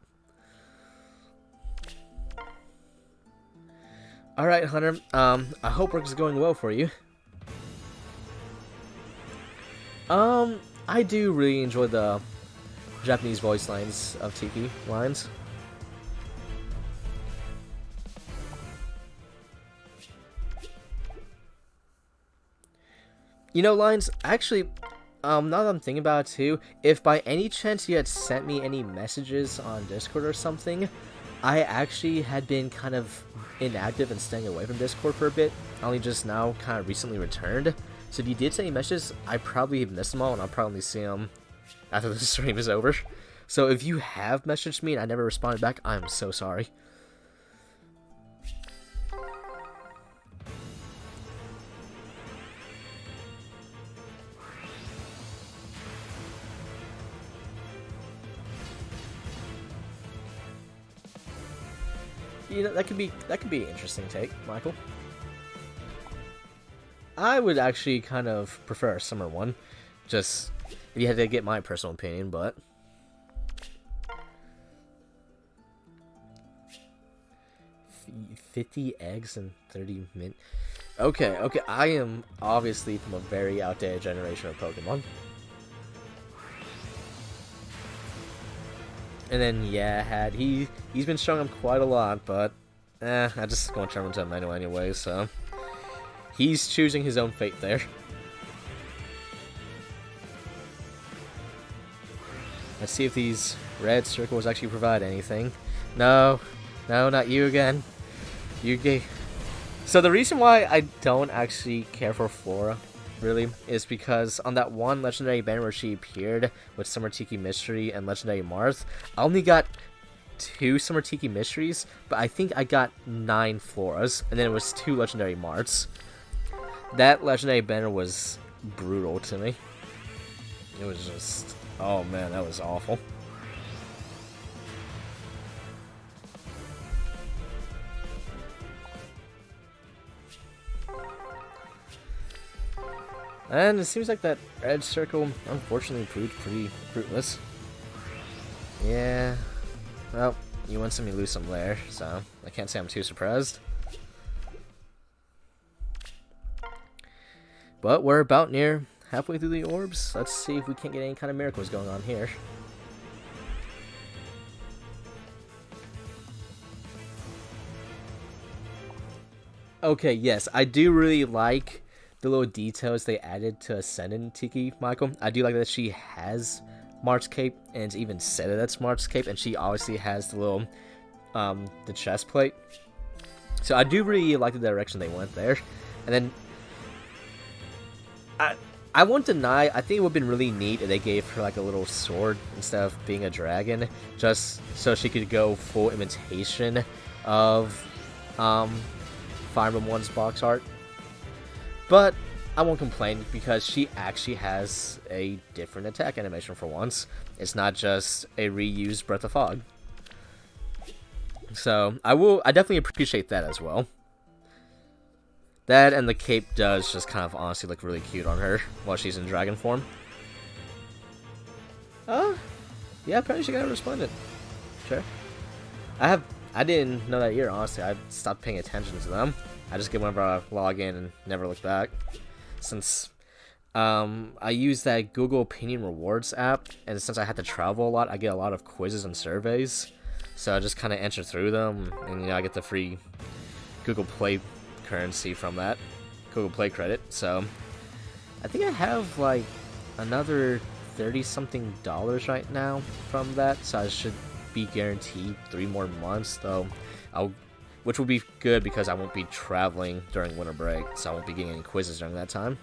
Alright, Hunter, I hope work is going well for you. I do really enjoy the Japanese voice lines of Tiki lines. You know, Lines, actually, now that I'm thinking about it too, if by any chance you had sent me any messages on Discord or something, I actually had been kind of inactive and staying away from Discord for a bit. I only just now kind of recently returned. So if you did send any messages, I probably missed them all, and I'll probably see them after the stream is over. So if you have messaged me and I never responded back, I'm so sorry. you know, that could be an interesting take, Michael. I would actually kind of prefer a summer one, just if you had to get my personal opinion, but 50 eggs in 30 minutes. Okay, I am obviously from a very outdated generation of Pokemon. And then, yeah, he's been showing up quite a lot, but I just going to turn him into a Menu anyway, so he's choosing his own fate there. Let's see if these red circles actually provide anything. No, not you again. You gave. So the reason why I don't actually care for Flora, really, is because on that one legendary banner where she appeared with Summer Tiki Mystery and Legendary Marth, I only got 2 Summer Tiki Mysteries, but I think I got 9 Floras, and then it was 2 Legendary Marths. That legendary banner was brutal to me. It was just, oh man, that was awful. And it seems like that red circle, unfortunately, proved pretty fruitless. Yeah. Well, you win some, you lose some there, so I can't say I'm too surprised. But we're about near halfway through the orbs. Let's see if we can't get any kind of miracles going on here. Okay, yes, I do really like the little details they added to Ascendant Tiki, Michael. I do like that she has Marth's cape, and it's even said that that's Marth's cape, and she obviously has the little, the chest plate. So I do really like the direction they went there. And then, I won't deny, I think it would have been really neat if they gave her like a little sword instead of being a dragon, just so she could go full imitation of, Fire Emblem 1's box art. But I won't complain because she actually has a different attack animation for once. It's not just a reused Breath of Fog. So I definitely appreciate that as well. That and the cape does just kind of honestly look really cute on her while she's in dragon form. Yeah, apparently she got resplendent. Sure. I didn't know that year, honestly. I stopped paying attention to them. I just get whenever I log in and never look back. Since I use that Google Opinion Rewards app, and since I had to travel a lot, I get a lot of quizzes and surveys. So I just kind of enter through them, and you know, I get the free Google Play currency from that. Google Play credit. So I think I have like another $30-something right now from that. So I should be guaranteed 3 more months, though. Which will be good because I won't be traveling during winter break, so I won't be getting any quizzes during that time.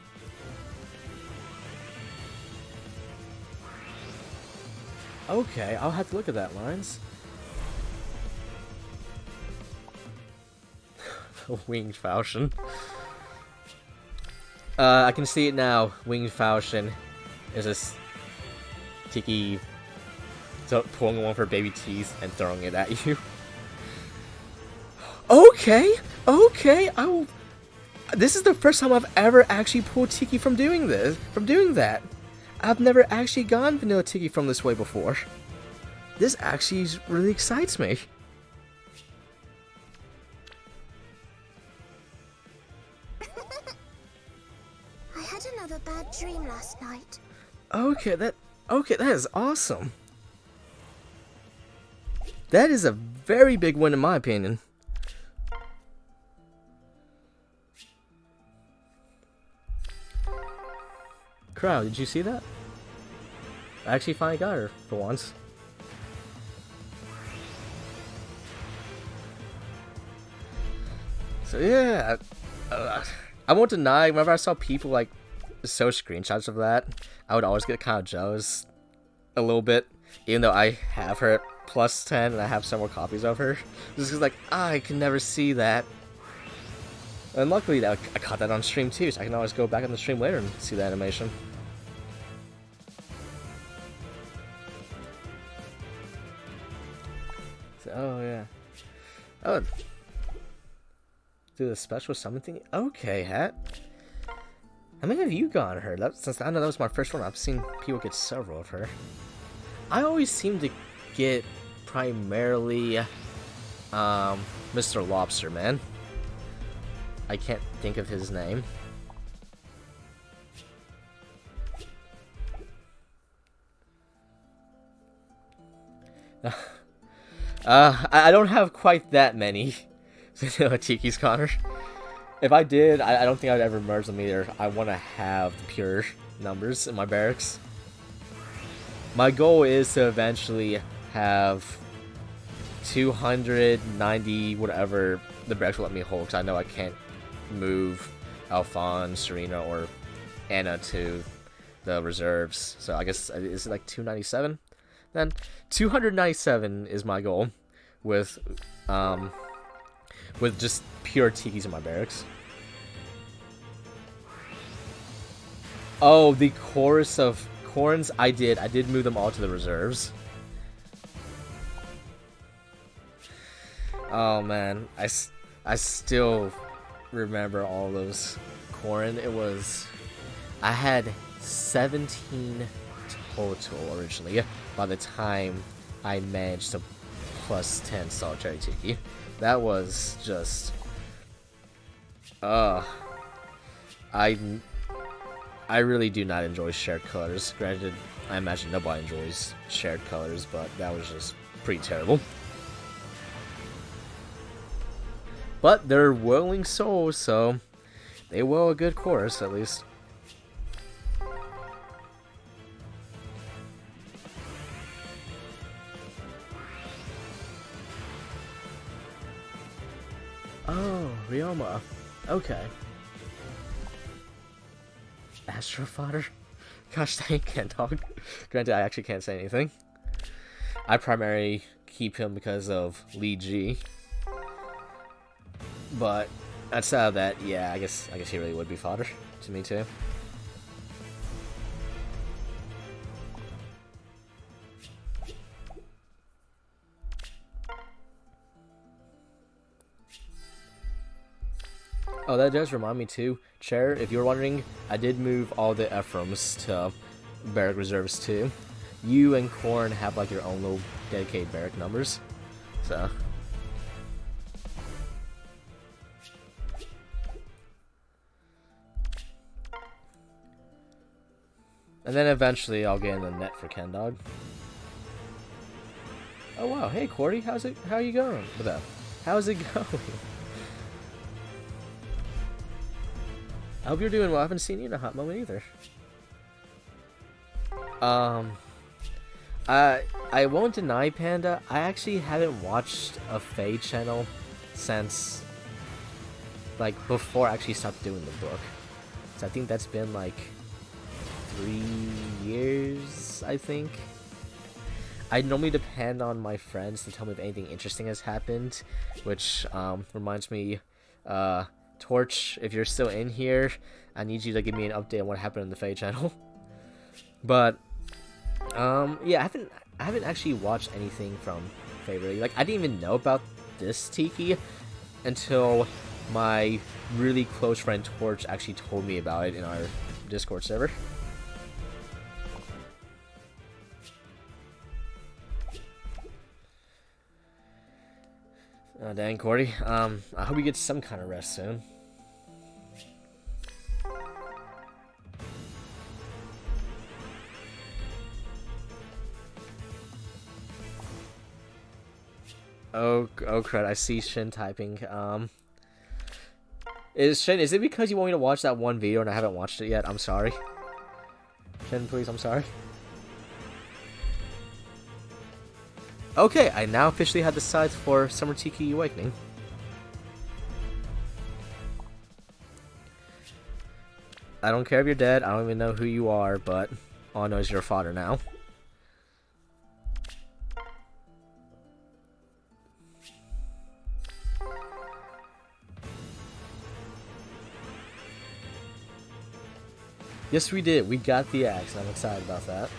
Okay, I'll have to look at that, Lines. Winged Falchion. I can see it now. Winged Falchion is this Tiki pulling one of her baby teeth and throwing it at you. Okay, I will. This is the first time I've ever actually pulled Tiki from doing that. I've never actually gone vanilla Tiki from this way before. This actually really excites me. I had another bad dream last night. Okay, that is awesome. That is a very big win in my opinion. Crowd, did you see that? I actually finally got her for once. So yeah, I won't deny, whenever I saw people like show screenshots of that, I would always get kind of jealous a little bit, even though I have her at +10 and I have several copies of her. Just because like, I can never see that. And luckily I caught that on stream too, so I can always go back on the stream later and see the animation. So, oh yeah. Oh. Do the special summon thing? Okay, Hat. How many have you gotten her? Since I know that was my first one, I've seen people get several of her. I always seem to get primarily Mr. Lobster Man. I can't think of his name. I don't have quite that many. Tiki's Connor. If I did, I don't think I'd ever merge them either. I want to have the pure numbers in my barracks. My goal is to eventually have 290 whatever the barracks will let me hold, because I know I can't move Alphonse, Serena, or Anna to the reserves. So I guess, is it like 297? Then 297 is my goal with just pure Tikis in my barracks. Oh, the chorus of Corns, I did move them all to the reserves. Oh man, I still remember all those Corn. I had 17 total originally by the time I managed to plus 10 solitary Tiki. That was just I really do not enjoy shared colors. Granted, I imagine nobody enjoys shared colors, but that was just pretty terrible. But they're willing souls, so they will a good chorus at least. Oh, Ryoma. Okay. Astro Fodder? Gosh dang, can't talk. Granted, I actually can't say anything. I primarily keep him because of Lee G. But outside of that, yeah, I guess he really would be fodder to me too. Oh, that does remind me too, Chair, if you're wondering, I did move all the Ephraims to barrack reserves too. You and Korn have like your own little dedicated barrack numbers, so. And then eventually I'll get in the net for Ken Dog. Oh wow, hey Cordy, how are you going with that? How's it going? I hope you're doing well. I haven't seen you in a hot moment either. I won't deny, Panda, I actually haven't watched a Faye channel since, like, before I actually stopped doing the book. So I think that's been, like, 3 years, I think. I normally depend on my friends to tell me if anything interesting has happened, which, reminds me, Torch, if you're still in here, I need you to give me an update on what happened in the Faye channel. But, yeah, I haven't actually watched anything from Faye really. Like, I didn't even know about this Tiki until my really close friend Torch actually told me about it in our Discord server. Oh, dang, Cordy. I hope you get some kind of rest soon. Oh crud, I see Shin typing. Is it because you want me to watch that one video and I haven't watched it yet? I'm sorry. Shin, please, I'm sorry. Okay, I now officially have the sides for Summer Tiki Awakening. I don't care if you're dead, I don't even know who you are, but all I know is you're a fodder now. Yes, we did. We got the axe, and I'm excited about that.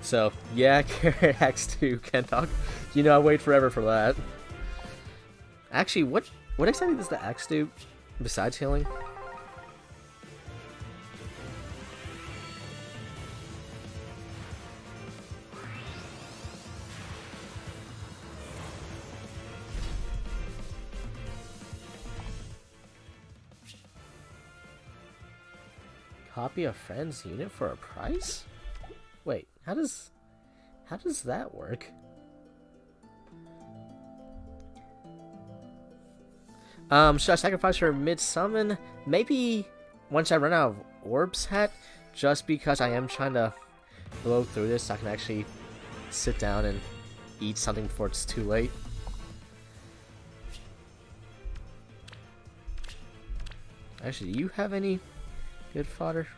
So, yeah, Carrot Axe 2, Kentok. You know, I wait forever for that. Actually, what exactly does the axe do besides healing? Copy a friend's unit for a price? Wait, how does that work? Should I sacrifice her mid-summon? Maybe once I run out of Orbs hat, just because I am trying to blow through this, so I can actually sit down and eat something before it's too late. Actually, do you have any good fodder?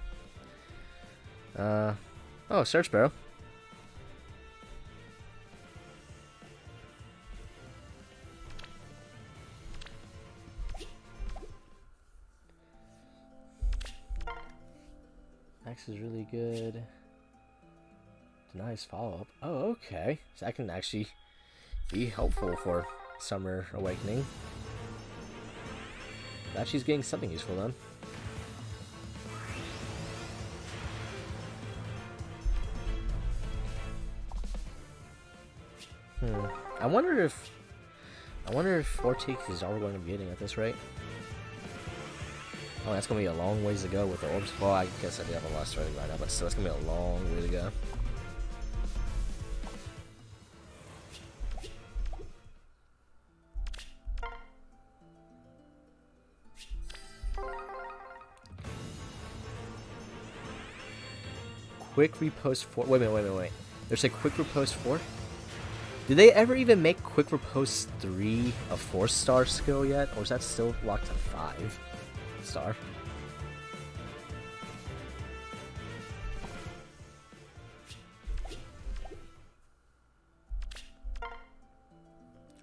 Oh, search barrel. Axe is really good. Nice follow-up. Oh, okay. So that can actually be helpful for Summer Awakening. Glad she's getting something useful then. I wonder if 4 Tiki is all we're going to be getting at this rate. Oh, that's going to be a long ways to go with the Orbs. Well, I guess I do have a lost rating right now, but still, it's going to be a long way to go. Quick repost 4. Wait. There's a quick repost 4? Did they ever even make quick repost 3 a 4-star skill yet? Or is that still locked to 5-star?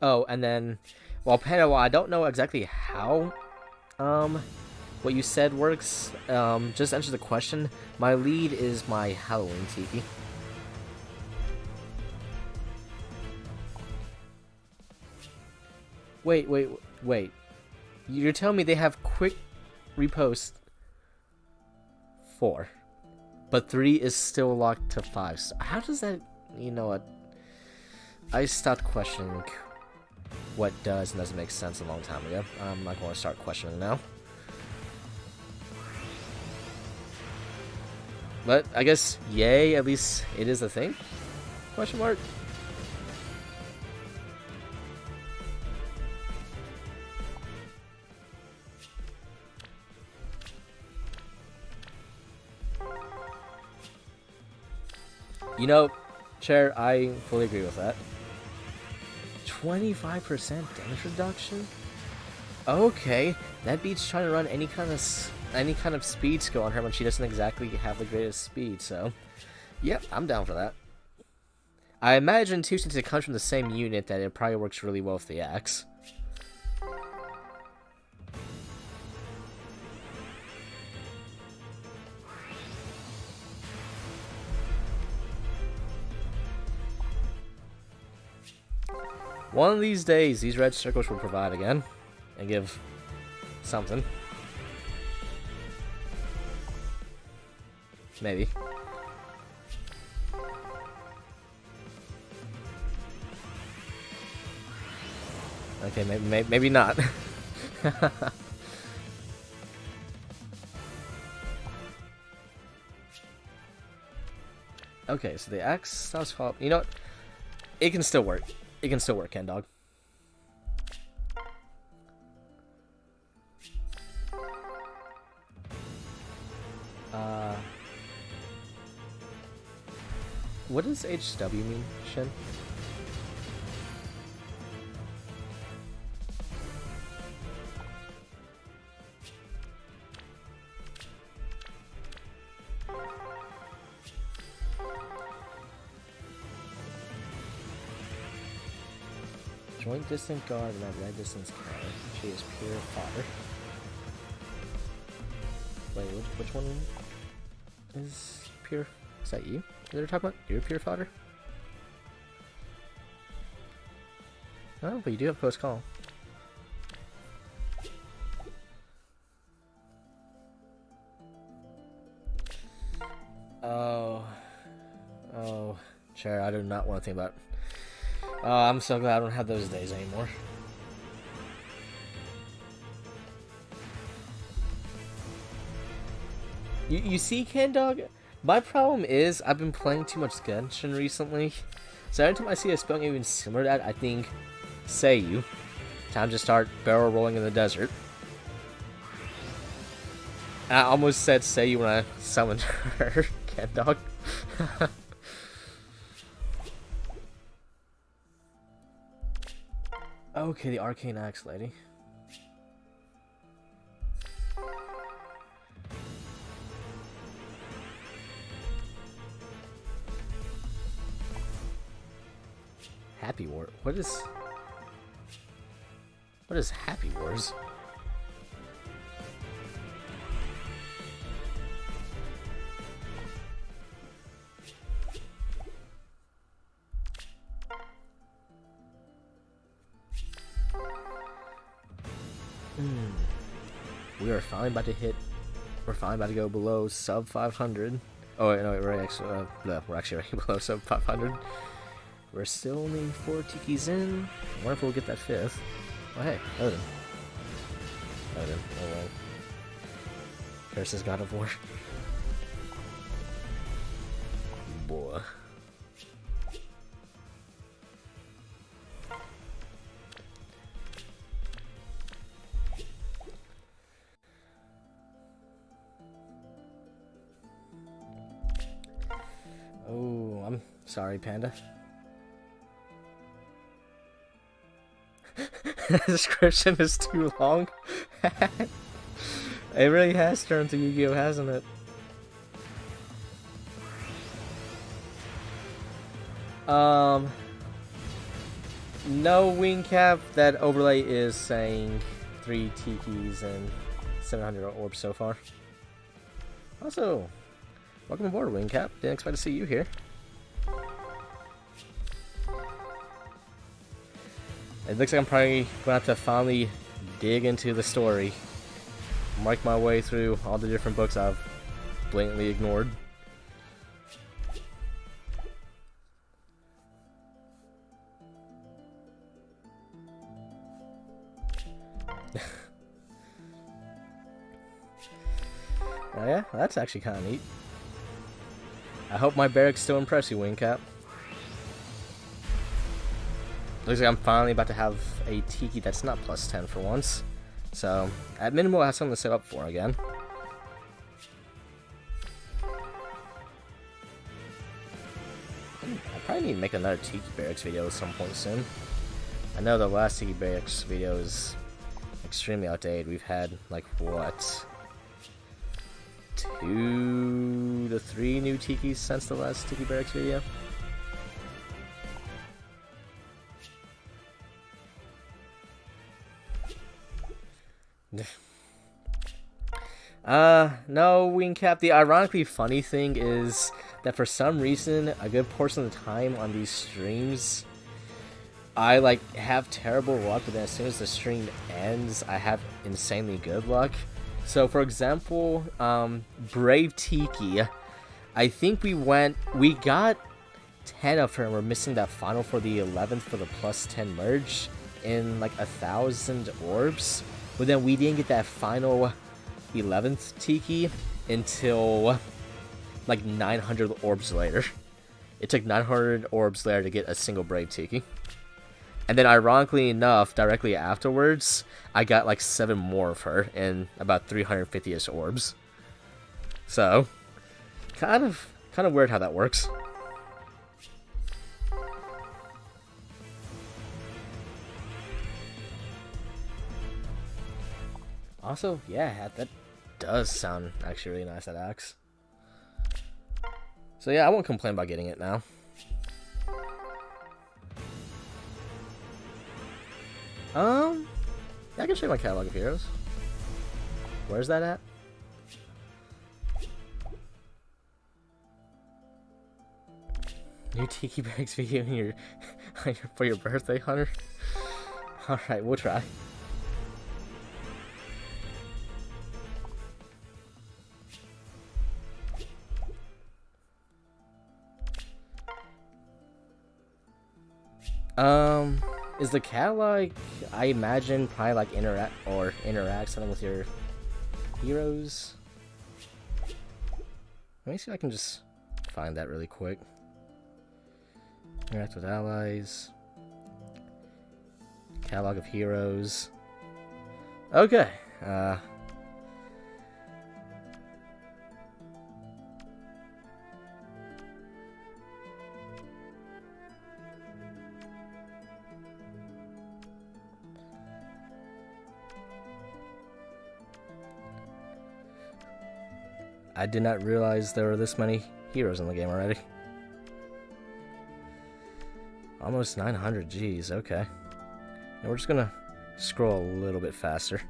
Oh, and then, well, Panda, while I don't know exactly how, what you said works, just answer the question. My lead is my Halloween Tiki. Wait. You're telling me they have quick repost 4, but 3 is still locked to 5. So how does that, you know what? I stopped questioning what does and doesn't make sense a long time ago. I'm not going to start questioning now. But I guess, yay, at least it is a thing? Question mark? You know, Chair, I fully agree with that. 25% damage reduction? Okay, that beats trying to run any kind of speed skill on her when she doesn't exactly have the greatest speed, so yep, I'm down for that. I imagine too, since it comes from the same unit, that it probably works really well with the axe. One of these days, these red circles will provide again, and give something. Maybe. Okay, maybe not. Okay, so the axe does fall. You know what? It can still work. It can still work, Ken Dog. What does HW mean, Shin? Joint distant guard and a red distance counter. She is pure fodder. Wait, which one is pure? Is that you? That they're talking about? You're pure fodder? Oh, but you do have post call. Oh, chair, I do not want to think about. Oh, I'm so glad I don't have those days anymore. You see, Ken Dog? My problem is I've been playing too much Genshin recently. So every time I see a spelling even similar to that, I think, say you. Time to start barrel rolling in the desert. I almost said say you when I summoned her, Ken Dog. Okay, the Arcane Axe lady. Happy War? What is Happy Wars? We are finally about to hit. We're finally about to go below sub 500. Oh wait, no, we're actually already below sub 500. We're still only 4 Tikis in. I wonder if we'll get that 5th. Oh hey, Odin. Oh well. Versus God of War. Boy. Oh, I'm sorry, Panda. The description is too long. It really has turned to Yu-Gi-Oh, hasn't it? No wing cap. That overlay is saying 3 Tikis and 700 orbs so far. Also, welcome aboard, wing cap. Didn't expect to see you here. It looks like I'm probably going to have to finally dig into the story. Make my way through all the different books I've blatantly ignored. Oh yeah, that's actually kind of neat. I hope my barracks still impress you, Wingcap. Looks like I'm finally about to have a Tiki that's not plus 10 for once. So, at minimum, I have something to set up for again. I probably need to make another Tiki Barracks video at some point soon. I know the last Tiki Barracks video is extremely outdated. We've had, like, what? 2 to 3 new Tikis since the last Tiki Barracks video. No, Wingcap. The ironically funny thing is that for some reason, a good portion of the time on these streams, I like have terrible luck, but then as soon as the stream ends, I have insanely good luck. So, for example, Brave Tiki, I think we got 10 of her, and we're missing that final for the 11th for the plus 10 merge in like 1,000 orbs. But then we didn't get that final 11th Tiki until like 900 orbs later. It took 900 orbs later to get a single Brave Tiki. And then ironically enough, directly afterwards, I got like 7 more of her in about 350-ish orbs. So, kind of weird how that works. Also, yeah, that does sound actually really nice, that axe. So yeah, I won't complain about getting it now. Yeah, I can show you my catalog of heroes. Where's that at? New Tiki Bags video in your for your birthday, Hunter? Alright, we'll try. Is the catalog, I imagine, probably like interact something with your heroes? Let me see if I can just find that really quick. Interact with allies. Catalog of heroes. Okay. I did not realize there were this many heroes in the game already. Almost 900, geez, okay. And we're just gonna scroll a little bit faster.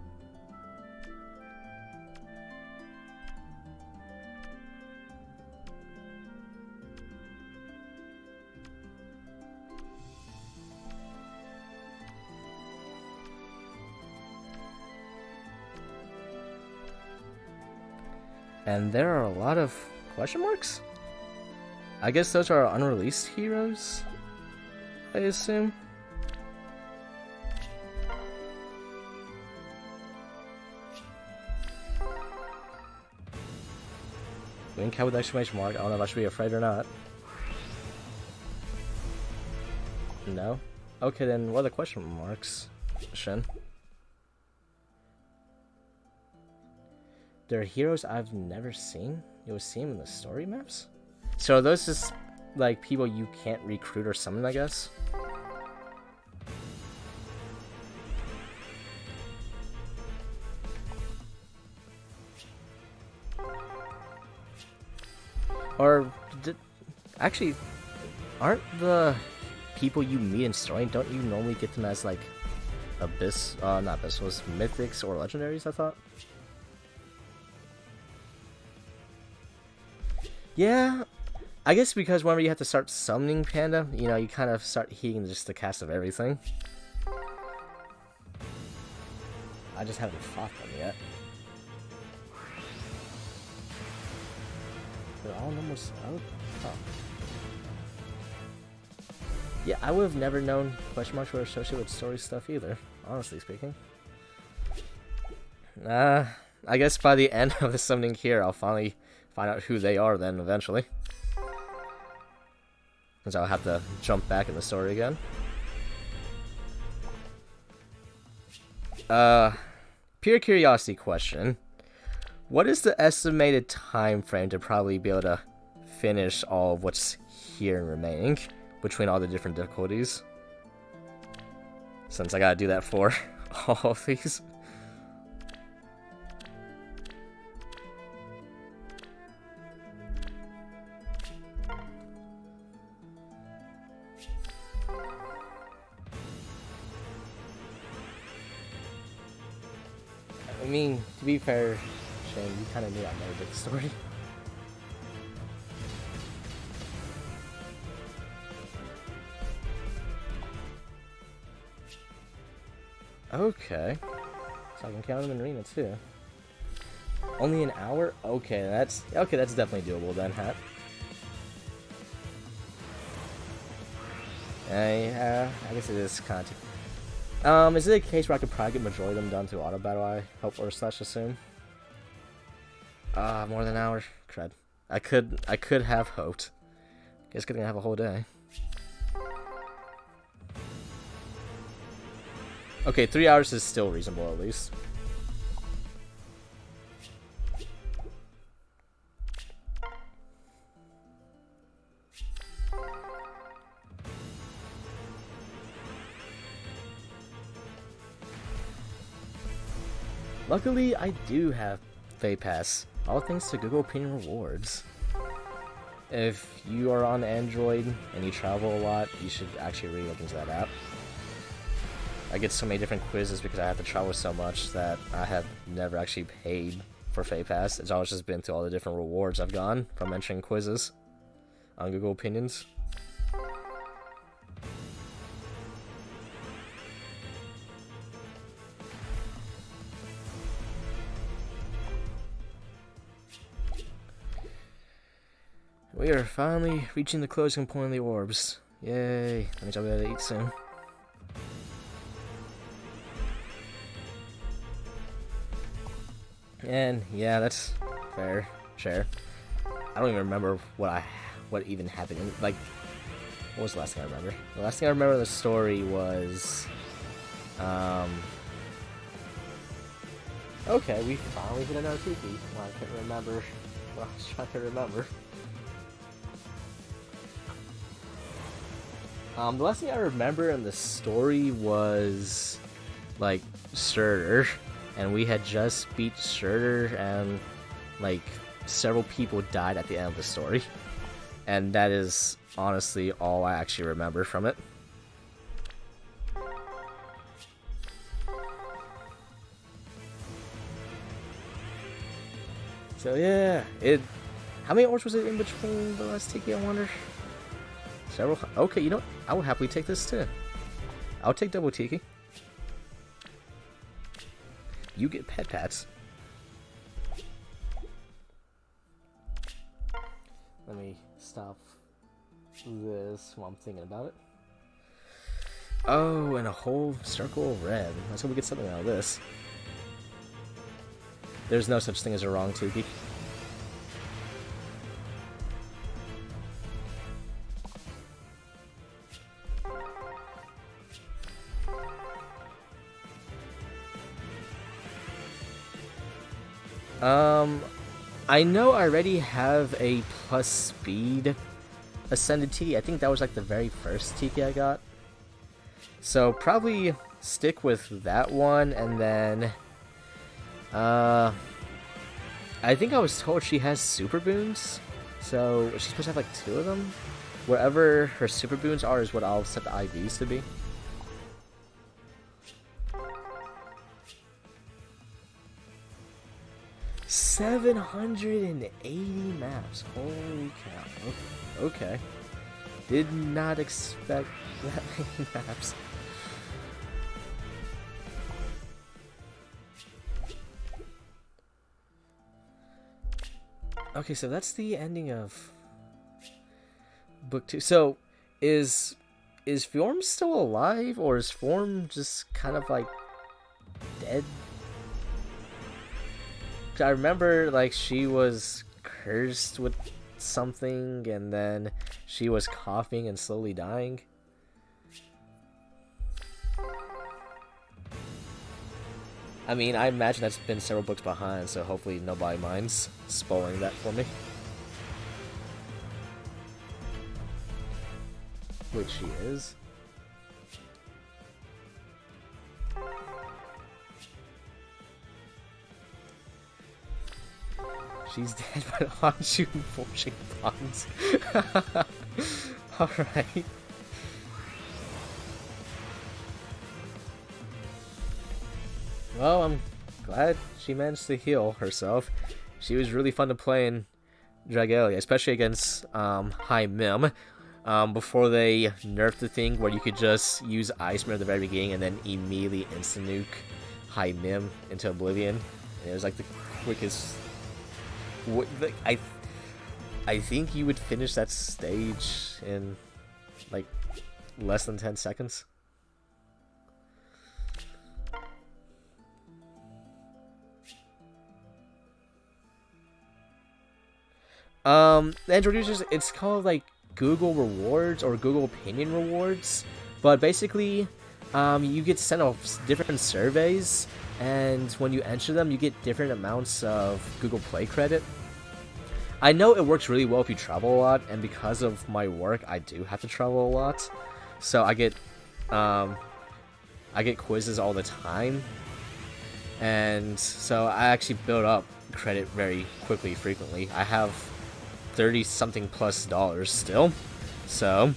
And there are a lot of question marks? I guess those are unreleased heroes, I assume. Wing cat with exclamation mark. I don't know if I should be afraid or not. No? Okay, then what are the question marks, Shin? There are heroes I've never seen? You'll see them in the story maps? So are those just, like, people you can't recruit or summon, I guess? Or, actually, aren't the people you meet in story, don't you normally get them as, like, not Abyssals, Mythics or Legendaries, I thought? Yeah, I guess because whenever you have to start summoning Panda, you know, you kind of start heating just the cast of everything. I just haven't fought them yet. They're all almost out. Oh. Yeah, I would have never known question marks were associated with story stuff either, honestly speaking. I guess by the end of the summoning here, I'll finally find out who they are then, eventually. Because I'll have to jump back in the story again. Pure curiosity question. What is the estimated time frame to probably be able to finish all of what's here and remaining between all the different difficulties? Since I gotta do that for all of these. I mean, to be fair, Shane, you kind of knew I never did the story. Okay. So I can count them in arena too. Only an hour? Okay, that's definitely doable then, Hat. I guess it is kind of. Is it a case where I could probably get majority of them done through auto battle? I hope or slash assume. More than an hour. Crud. I could have hoped. Guess gonna have a whole day. Okay, 3 hours is still reasonable at least. Luckily, I do have Fay Pass, all thanks to Google Opinion Rewards. If you are on Android and you travel a lot, you should actually really look into that app. I get so many different quizzes because I have to travel so much that I have never actually paid for Fay Pass. It's always just been through all the different rewards I've gotten from entering quizzes on Google Opinions. We are finally reaching the closing point of the Orbs. Yay. That means I'll be able to eat soon. And yeah, that's fair. Sure. I don't even remember what even happened. Like, what was the last thing I remember? The last thing I remember in the story was, okay, we finally hit another Tiki. Well, I couldn't remember what I was trying to remember. The last thing I remember in the story was, like, Surtur, and we had just beat Surtur, and, like, several people died at the end of the story. And that is, honestly, all I actually remember from it. So yeah, how many orbs was it in between the last Tiki, I wonder? Several. Okay, you know what? I will happily take this too. I'll take double Tiki. You get pet pats. Let me stop this while I'm thinking about it. Oh, and a whole circle of red. Let's hope we get something out of this. There's no such thing as a wrong Tiki. I know I already have a plus speed ascended Tiki. I think that was like the very first Tiki I got. So probably stick with that one, and then I think I was told she has super boons, so she's supposed to have like 2 of them. Wherever her super boons are is what I'll set the IVs to be. $780 maps. Holy cow. Okay. Did not expect that many maps. Okay, so that's the ending of book 2. So, is Fjorm still alive, or is Fjorm just kind of like dead? I remember like she was cursed with something, and then she was coughing and slowly dying. I mean, I imagine that's been several books behind, so hopefully nobody minds spoiling that for me. Which she is. She's dead, but I'm shooting fortune bombs. Alright. Well, I'm glad she managed to heal herself. She was really fun to play in Dragalia, especially against High Mim. Before they nerfed the thing where you could just use Ice Mirror at the very beginning and then immediately instant nuke High Mim into oblivion. And it was like the quickest. I think you would finish that stage in like less than 10 seconds. Android users, it's called like Google Rewards or Google Opinion Rewards, but basically you get sent off different surveys, and when you enter them you get different amounts of Google Play credit. I know it works really well if you travel a lot, and because of my work I do have to travel a lot, so I get quizzes all the time, and so I actually build up credit very quickly, frequently. I have 30 something plus dollars still, so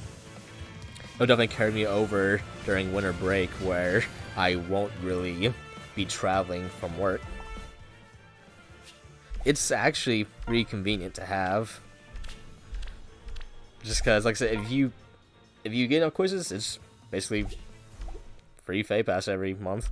it'll definitely carry me over during winter break where I won't really be traveling from work. It's actually pretty convenient to have, just because, like I said, if you get enough quizzes, it's basically free Fay Pass every month.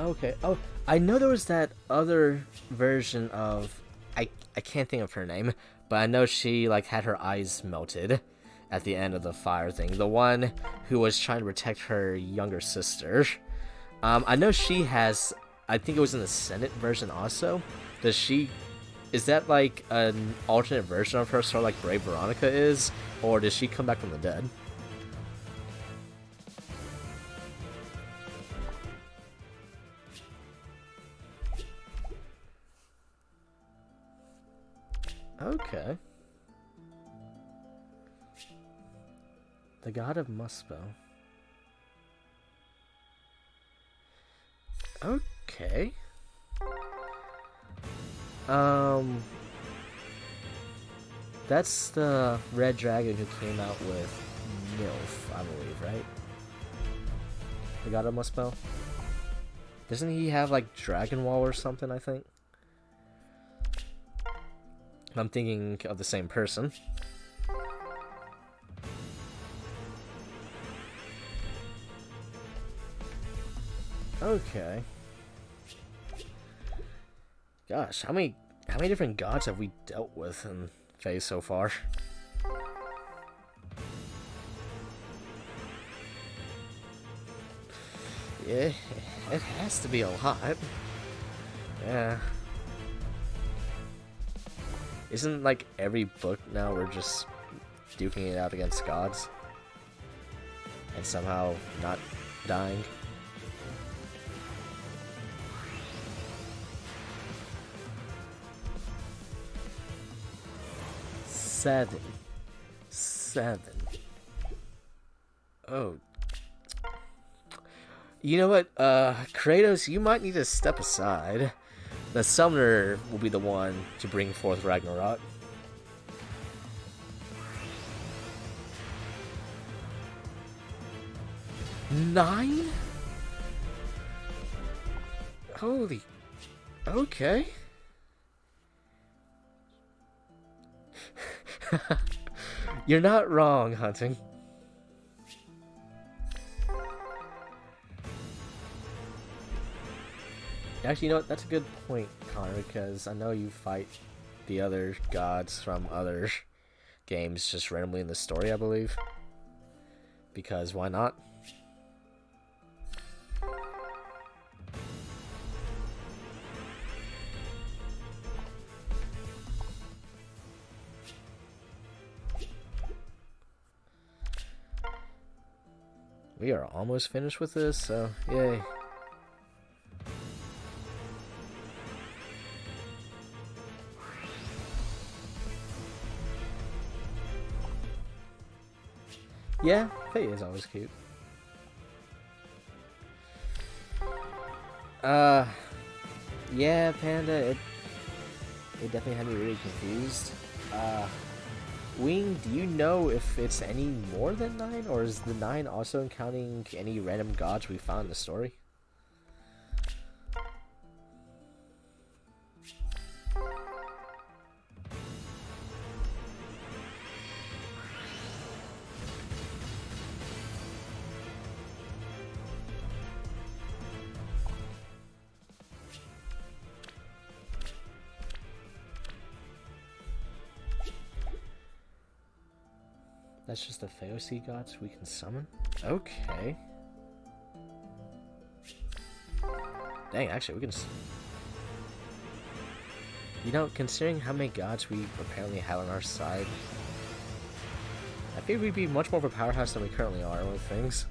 Okay. Oh, I know there was that other version of I can't think of her name, but I know she like had her eyes melted at the end of the fire thing. The one who was trying to protect her younger sister. I know she has. I think it was in the Senate version also. Does she? Is that like an alternate version of her, sort of like Brave Veronica is, or does she come back from the dead? Okay. The God of Muspel. Okay. That's the red dragon who came out with Nilf, I believe, right? The God of Muspel? Doesn't he have like Dragon Wall or something, I think? I'm thinking of the same person. Okay. Gosh, how many different gods have we dealt with in Phase so far? Yeah, it has to be a lot. Yeah. Isn't like every book now we're just duking it out against gods? And somehow not dying? Seven. Oh. You know what, Kratos, you might need to step aside. The summoner will be the one to bring forth Ragnarok. Nine? Holy... Okay. You're not wrong, Hunting. Actually, you know what? That's a good point, Connor, because I know you fight the other gods from other games just randomly in the story, I believe. Because why not? We are almost finished with this, so yay. Yeah, Faye is always cute. Yeah, Panda, it definitely had me really confused. Wing, do you know if it's any more than 9, or is the 9 also counting any random gods we found in the story? That's just the Phaeocy gods we can summon? Okay. Dang, actually, we can... You know, considering how many gods we apparently have on our side, I think we'd be much more of a powerhouse than we currently are with things.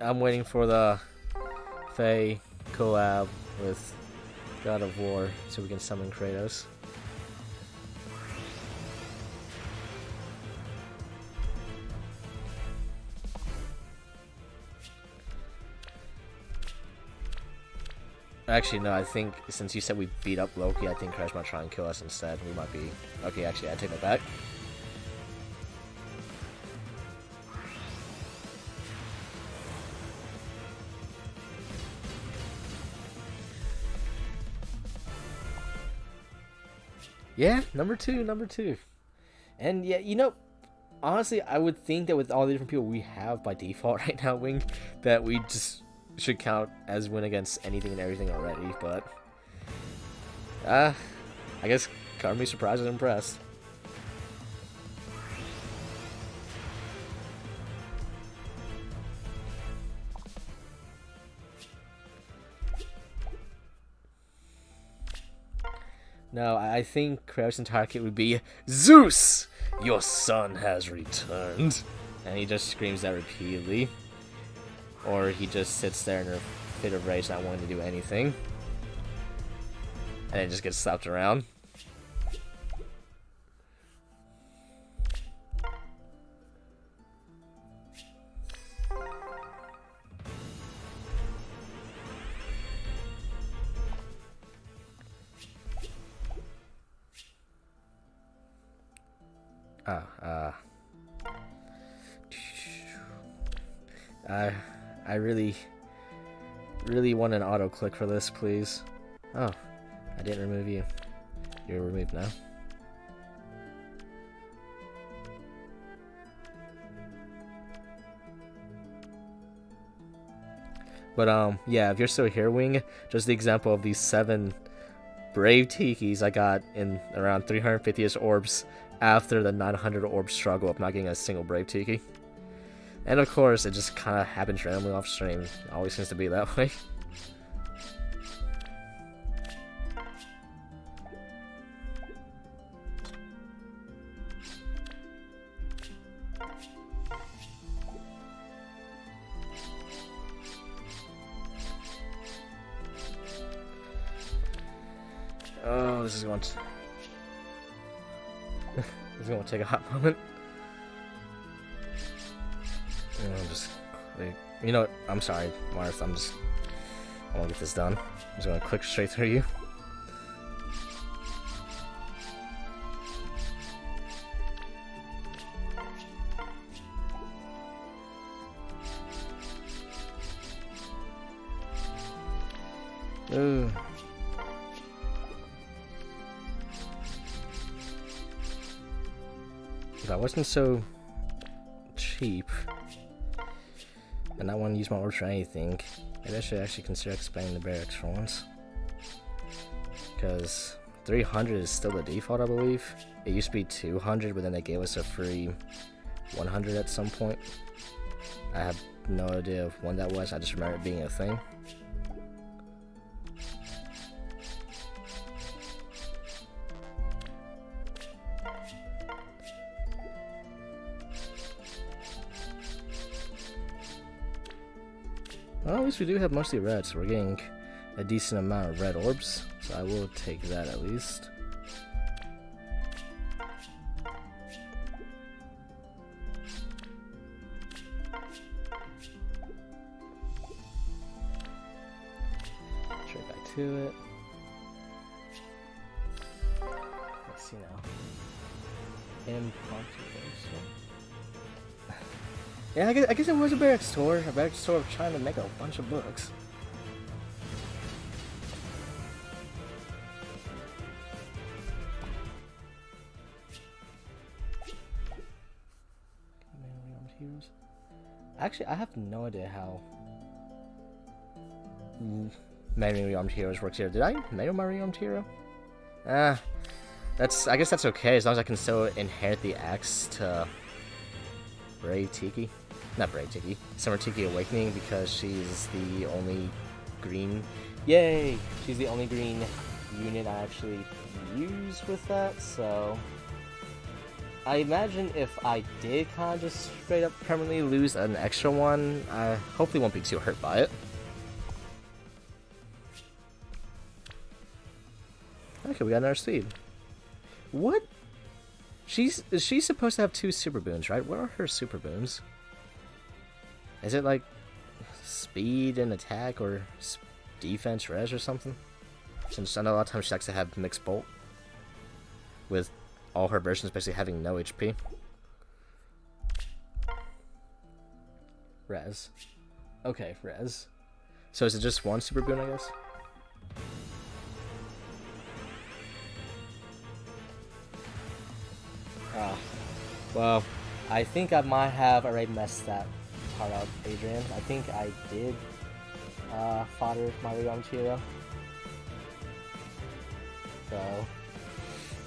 I'm waiting for the Fae collab with God of War so we can summon Kratos. Actually, no, I think since you said we beat up Loki, I think Crash might try and kill us instead. We might be... Okay, actually, I take that back. Yeah, number two. And yeah, you know, honestly, I would think that with all the different people we have by default right now, Wing, that we just should count as win against anything and everything already. But I guess Karmi surprised and impressed. No, I think Kratos' entire kit would be Zeus! Your son has returned. And he just screams that repeatedly. Or he just sits there in a fit of rage not wanting to do anything. And then just gets slapped around. I really want an auto click for this, please. Oh, I didn't remove you. You're removed now. But yeah, if you're still here, Wing, just the example of these 7 brave Tikis I got in around 350ish orbs after the 900 orb struggle of not getting a single brave Tiki. And of course, it just kind of happens randomly off stream. It always seems to be that way. Oh, this is going to... this is going to take a hot moment. You know what? I'm sorry, Marth. I want to get this done. I'm just going to click straight through you. Ooh. If I wasn't so cheap and I want to use my orbs for anything, maybe I should actually consider expanding the barracks for once. Because 300 is still the default, I believe. It used to be 200, but then they gave us a free 100 at some point. I have no idea of when that was, I just remember it being a thing. Well, at least we do have mostly red, so we're getting a decent amount of red orbs, so I will take that at least. Straight back to it. Let's see now. Impromptu. Yeah, I guess it was a barracks tour of trying to make a bunch of books. Actually, I have no idea how manually rearmed heroes works here. Did I manually rearmed hero? I guess that's okay as long as I can still inherit the axe to Brave Tiki. Not Brave Tiki. Summer Tiki Awakening, because she's the only green... Yay! She's the only green unit I actually use with that, so... I imagine if I did kind of just straight up permanently lose an extra one, I hopefully won't be too hurt by it. Okay, we got another speed. What? She's supposed to have 2 super boons, right? What are her super boons? Is it like speed and attack or defense res or something? Since I know a lot of times she likes to have mixed bolt with all her versions basically having no HP. Res. Okay, res. So is it just 1 super boon, I guess? Oh, well, I think I might have already messed that part up, Adrian. I think I did fodder my rearmed hero. So,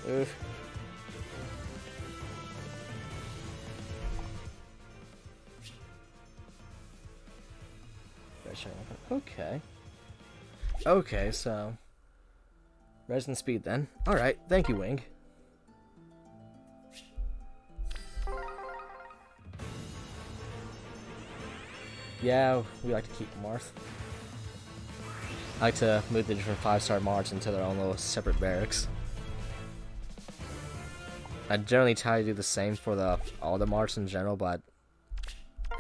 oof. Okay. Okay, so resin speed then. Alright, thank you, Wing. Yeah, we like to keep Marth. I like to move the different 5-star Marths into their own little separate barracks. I generally try to do the same for all the Marths in general, but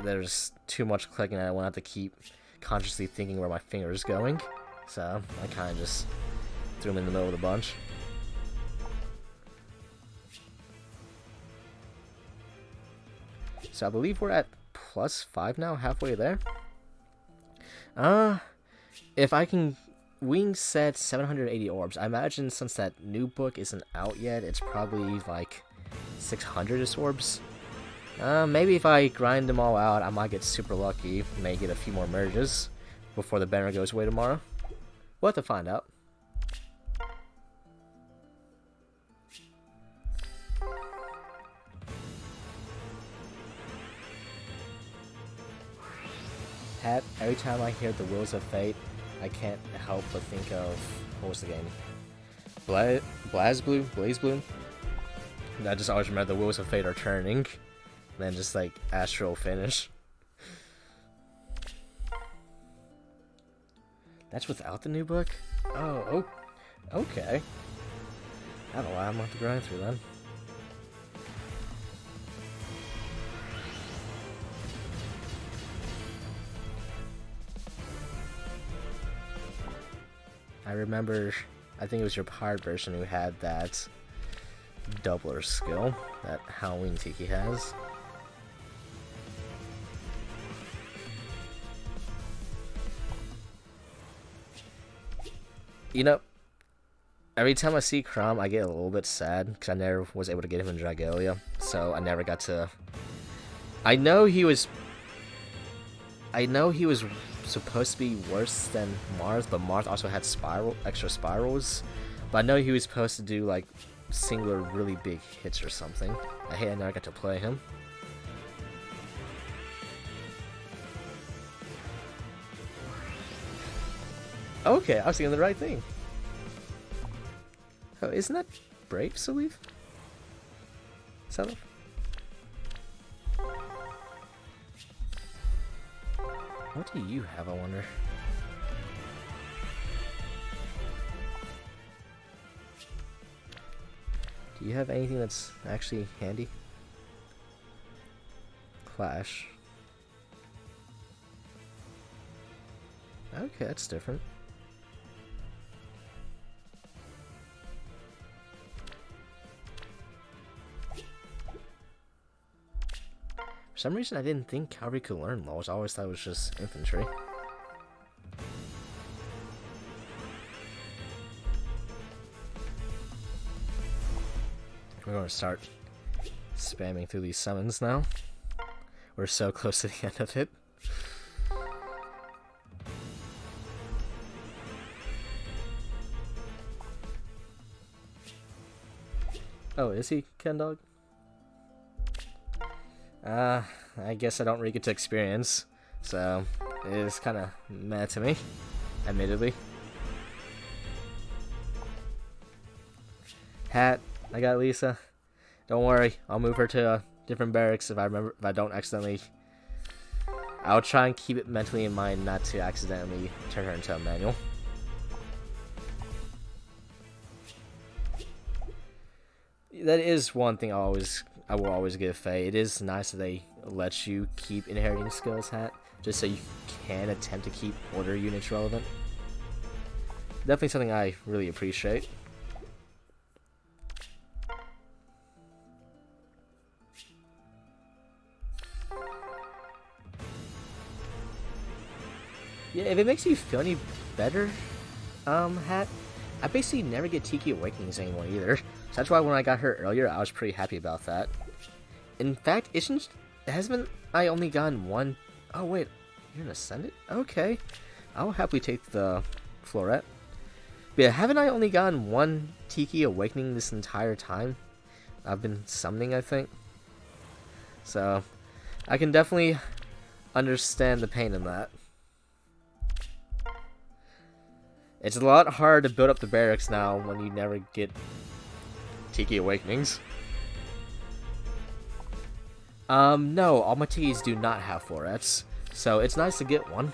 there's too much clicking and I won't have to keep consciously thinking where my finger is going. So I kind of just threw them in the middle of the bunch. So I believe we're at +5 now, halfway there. If I can... Wing said 780 orbs. I imagine since that new book isn't out yet, it's probably like 600 orbs. Maybe if I grind them all out, I might get super lucky. May get a few more merges before the banner goes away tomorrow. We'll have to find out. Every time I hear the Wheels of Fate, I can't help but think of, what was the game? Blaze Blue? I just always remember the Wheels of Fate are turning. And then just like Astral Finish. That's without the new book? Oh, okay. I have a lot I'm gonna have to grind through then. I remember, I think it was your pirate version who had that doubler skill that Halloween Tiki has. You know, every time I see Crom, I get a little bit sad because I never was able to get him in Dragalia, so I never got to. I know he was supposed to be worse than Marth, but Marth also had extra spirals. But I know he was supposed to do like singular really big hits or something. I never got to play him. Okay, I was thinking the right thing. Oh, isn't that Brave Salif? Salif? What do you have, I wonder? Do you have anything that's actually handy? Clash. Okay, that's different. For some reason, I didn't think cavalry could learn laws. I always thought it was just infantry. We're going to start spamming through these summons now. We're so close to the end of it. Oh, is he Ken Dog? I guess I don't really get to experience, so it is kind of mad to me, admittedly. Hat, I got Lisa. Don't worry, I'll move her to a different barracks if I don't accidentally. I'll try and keep it mentally in mind not to accidentally turn her into a manual. That is one thing I will always give Faye. It is nice that they let you keep inheriting skills, Hat, just so you can attempt to keep order units relevant. Definitely something I really appreciate. Yeah, if it makes you feel any better, Hat, I basically never get Tiki Awakenings anymore either. So that's why when I got her earlier, I was pretty happy about that. In fact, hasn't I only gotten one? Oh wait, you're an Ascendant? Okay. I'll happily take the Floret. But yeah, haven't I only gotten one Tiki Awakening this entire time? I've been summoning, I think. So, I can definitely understand the pain in that. It's a lot harder to build up the barracks now when you never get Tiki Awakenings. No, all my Tikis do not have Florets, so it's nice to get one.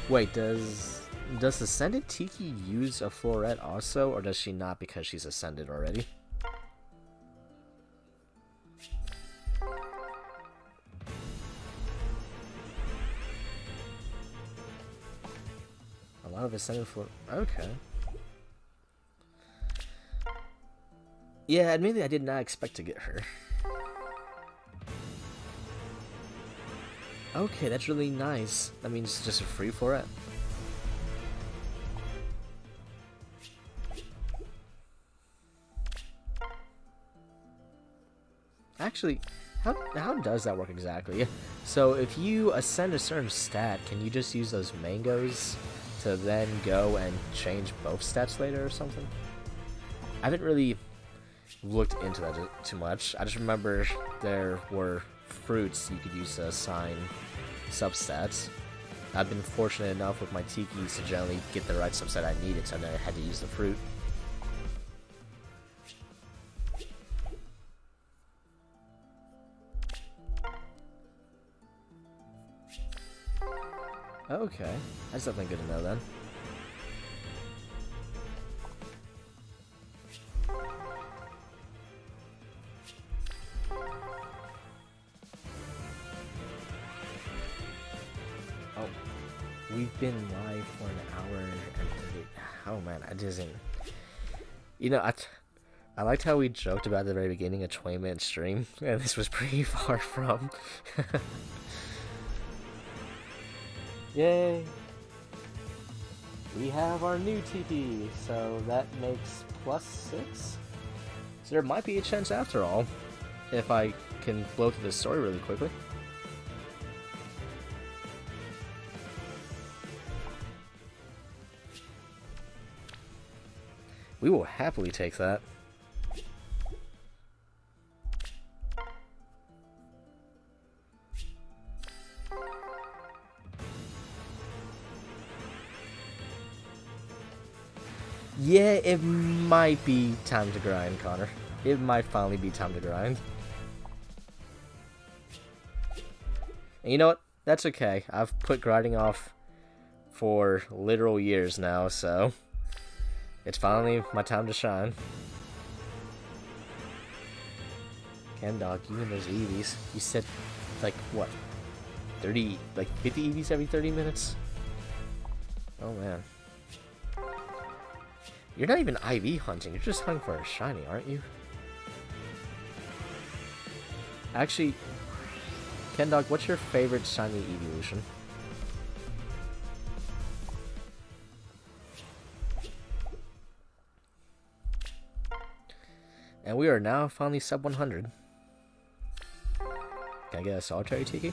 Wait, does Ascended Tiki use a Floret also, or does she not because she's Ascended already? A lot of Ascended Floret. Okay. Yeah, admittedly, I did not expect to get her. Okay, that's really nice. That means it's just a free Floret. Actually, how does that work exactly? So if you ascend a certain stat, can you just use those mangoes to then go and change both stats later or something? I haven't really looked into that too much. I just remember there were fruits you could use to assign substats. I've been fortunate enough with my Tikis to generally get the right subset I needed, so I never had to use the fruit. Okay, that's definitely good to know then. Oh, we've been live for an hour and 30. Oh man, I didn't. You know, I liked how we joked about at the very beginning a 20-minute stream, and this was pretty far from. Yay! We have our new Tiki, so that makes +6. So there might be a chance after all, if I can blow through this story really quickly. We will happily take that. Yeah, it might be time to grind, Connor. It might finally be time to grind. And you know what? That's okay. I've put grinding off for literal years now, so it's finally my time to shine. Ken Dog, you and those EVs. You said, like, what? 50 EVs every 30 minutes? Oh, man. You're not even IV hunting, you're just hunting for a shiny, aren't you? Actually, Ken Dog, what's your favorite shiny evolution? And we are now finally sub 100. Can I get a solitary Tiki?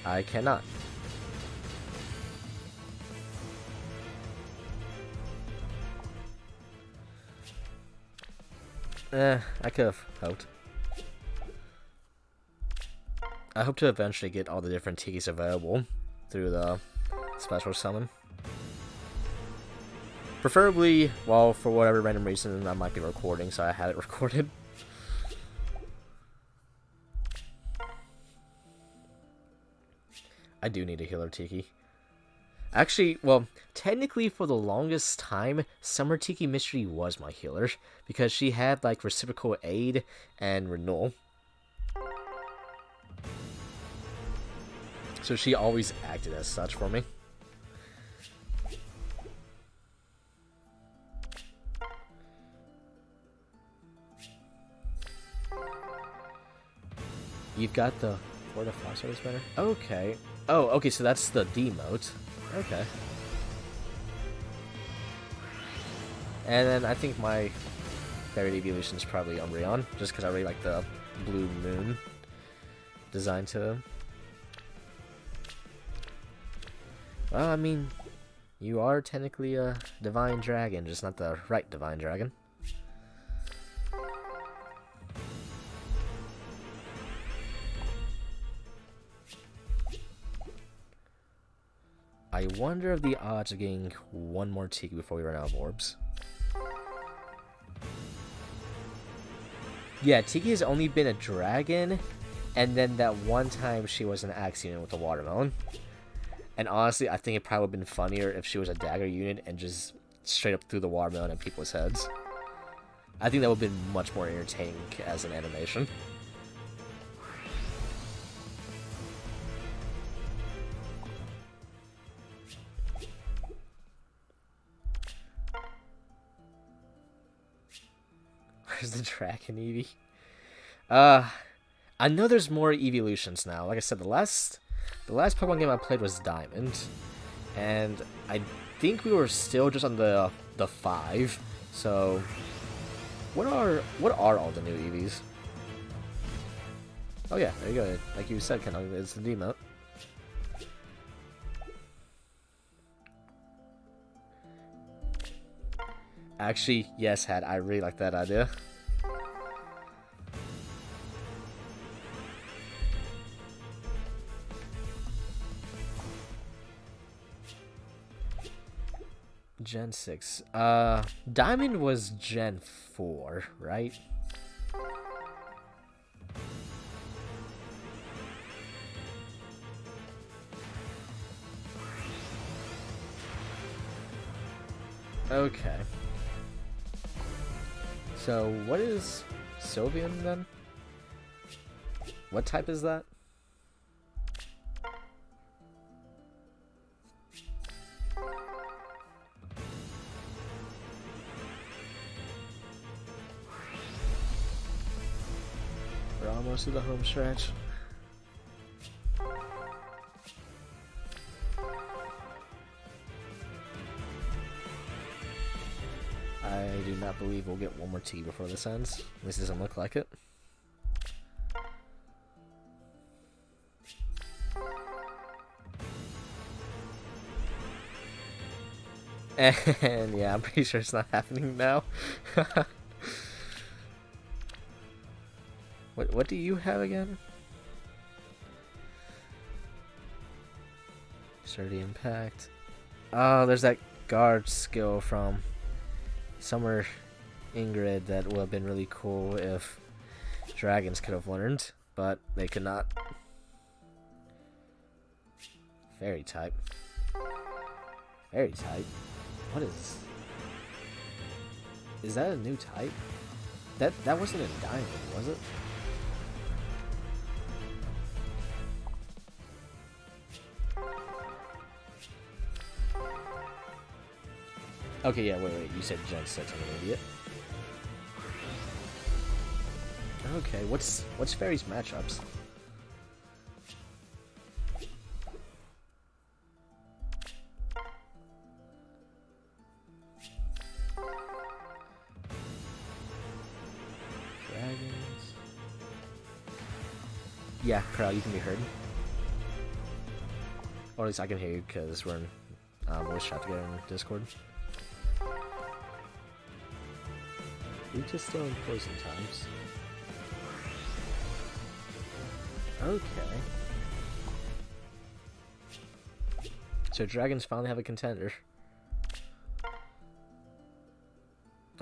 I cannot. I could have hoped. I hope to eventually get all the different Tikis available through the special summon. Preferably, well, for whatever random reason, I might be recording, so I had it recorded. I do need a healer Tiki. Actually, well, technically for the longest time, Summer Tiki Mystery was my healer, because she had, like, reciprocal aid and renewal. So she always acted as such for me. You've got the 4 to 5 service banner? Okay. Oh, okay, so that's the demote. Okay. And then I think my favorite evolution is probably Umbreon, just because I really like the blue moon design to him. Well, I mean, you are technically a divine dragon, just not the right divine dragon. I wonder if the odds of getting one more Tiki before we run out of orbs. Yeah, Tiki has only been a dragon, and then that one time she was an axe unit with the watermelon. And honestly, I think it probably would have been funnier if she was a dagger unit and just straight up threw the watermelon at people's heads. I think that would have been much more entertaining as an animation. Where's the dragon Eevee? I know there's more evolutions now. Like I said, the last Pokemon game I played was Diamond, and I think we were still just on the 5. So, what are all the new Eevees? Oh yeah, there you go. Like you said, kind of, it's the demote. Actually, yes, Hat. I really like that idea. Gen 6. Diamond was Gen 4, right? Okay. So, what is Sylveon then? What type is that? We're almost to the home stretch. I do not believe we'll get one more Tiki before this ends. This doesn't look like it. And yeah, I'm pretty sure it's not happening now. What do you have again? Sturdy Impact. Oh, there's that guard skill from Summer Ingrid that would have been really cool if dragons could have learned, but they could not. Fairy type. Fairy type? What is that a new type? That wasn't a diamond, was it? Okay, yeah, wait, you said Gen 6, I'm an idiot. Okay, what's Fairy's matchups? Dragons. Yeah, Crow, you can be heard. Or at least I can hear you because we're in voice chat together in Discord. We just still in poison times. Okay. So dragons finally have a contender.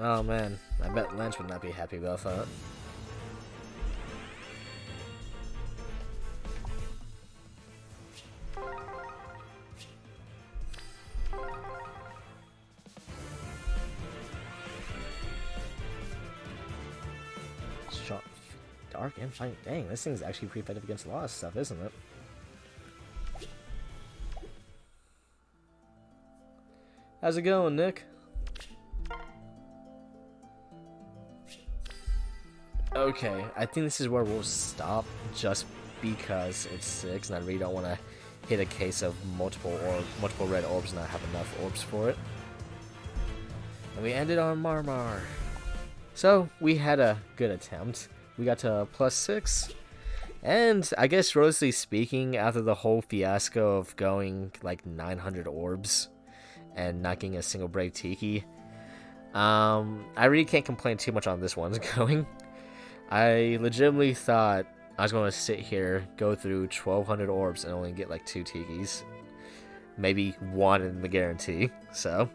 Oh man, I bet Lance would not be happy about that. Dark and fight. Dang, this thing's actually pretty effective against a lot of stuff, isn't it? How's it going, Nick? Okay, I think this is where we'll stop just because it's 6 and I really don't want to hit a case of multiple red orbs and not have enough orbs for it. And we ended on Marmar. So, we had a good attempt. We got to +6. And I guess, relatively speaking, after the whole fiasco of going like 900 orbs and not getting a single break Tiki, I really can't complain too much on this one's going. I legitimately thought I was going to sit here, go through 1200 orbs, and only get like 2 Tikis. Maybe 1 in the guarantee. So,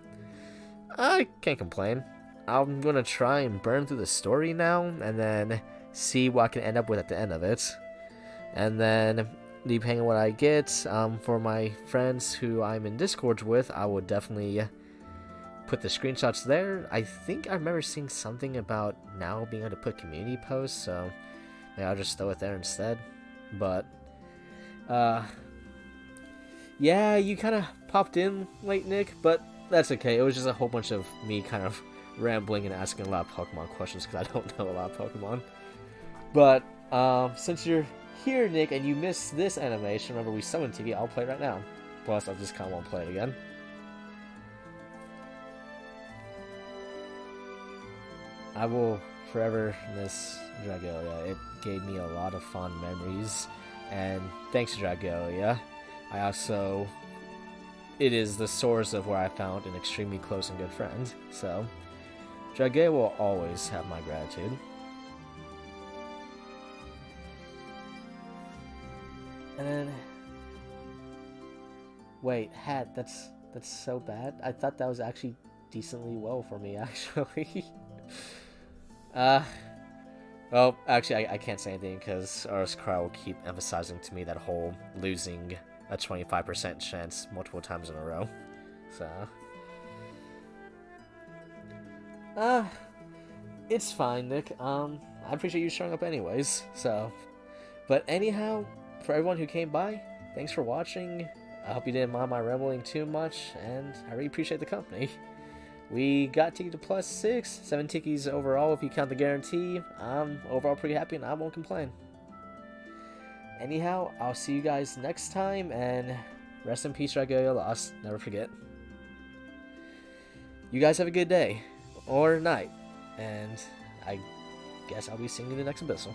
I can't complain. I'm going to try and burn through the story now, and then see what I can end up with at the end of it. And then, depending on what I get, for my friends who I'm in Discord with, I will definitely put the screenshots there. I think I remember seeing something about now being able to put community posts, so maybe I'll just throw it there instead. But, yeah, you kind of popped in late, Nick, but that's okay. It was just a whole bunch of me kind of rambling and asking a lot of Pokemon questions because I don't know a lot of Pokemon. But, since you're here, Nick, and you missed this animation, remember we summoned Tiki, I'll play it right now. Plus, I just kind of want to play it again. I will forever miss Dragalia. It gave me a lot of fond memories, and thanks to Dragalia, it is the source of where I found an extremely close and good friend, so Dragalia will always have my gratitude. And then, wait, Hat, that's so bad? I thought that was actually decently well for me, actually. Well, actually, I can't say anything because Ars Cry will keep emphasizing to me that whole losing a 25% chance multiple times in a row. So, it's fine, Nick. I appreciate you showing up anyways, so. But anyhow, for everyone who came by, thanks for watching. I hope you didn't mind my rambling too much, and I really appreciate the company. We got Tiki to +6, 7 Tikis overall if you count the guarantee. I'm overall pretty happy and I won't complain. Anyhow, I'll see you guys next time, and rest in peace, Dragalia Lost. Never forget. You guys have a good day, or night, and I guess I'll be seeing you in the next Abyssal.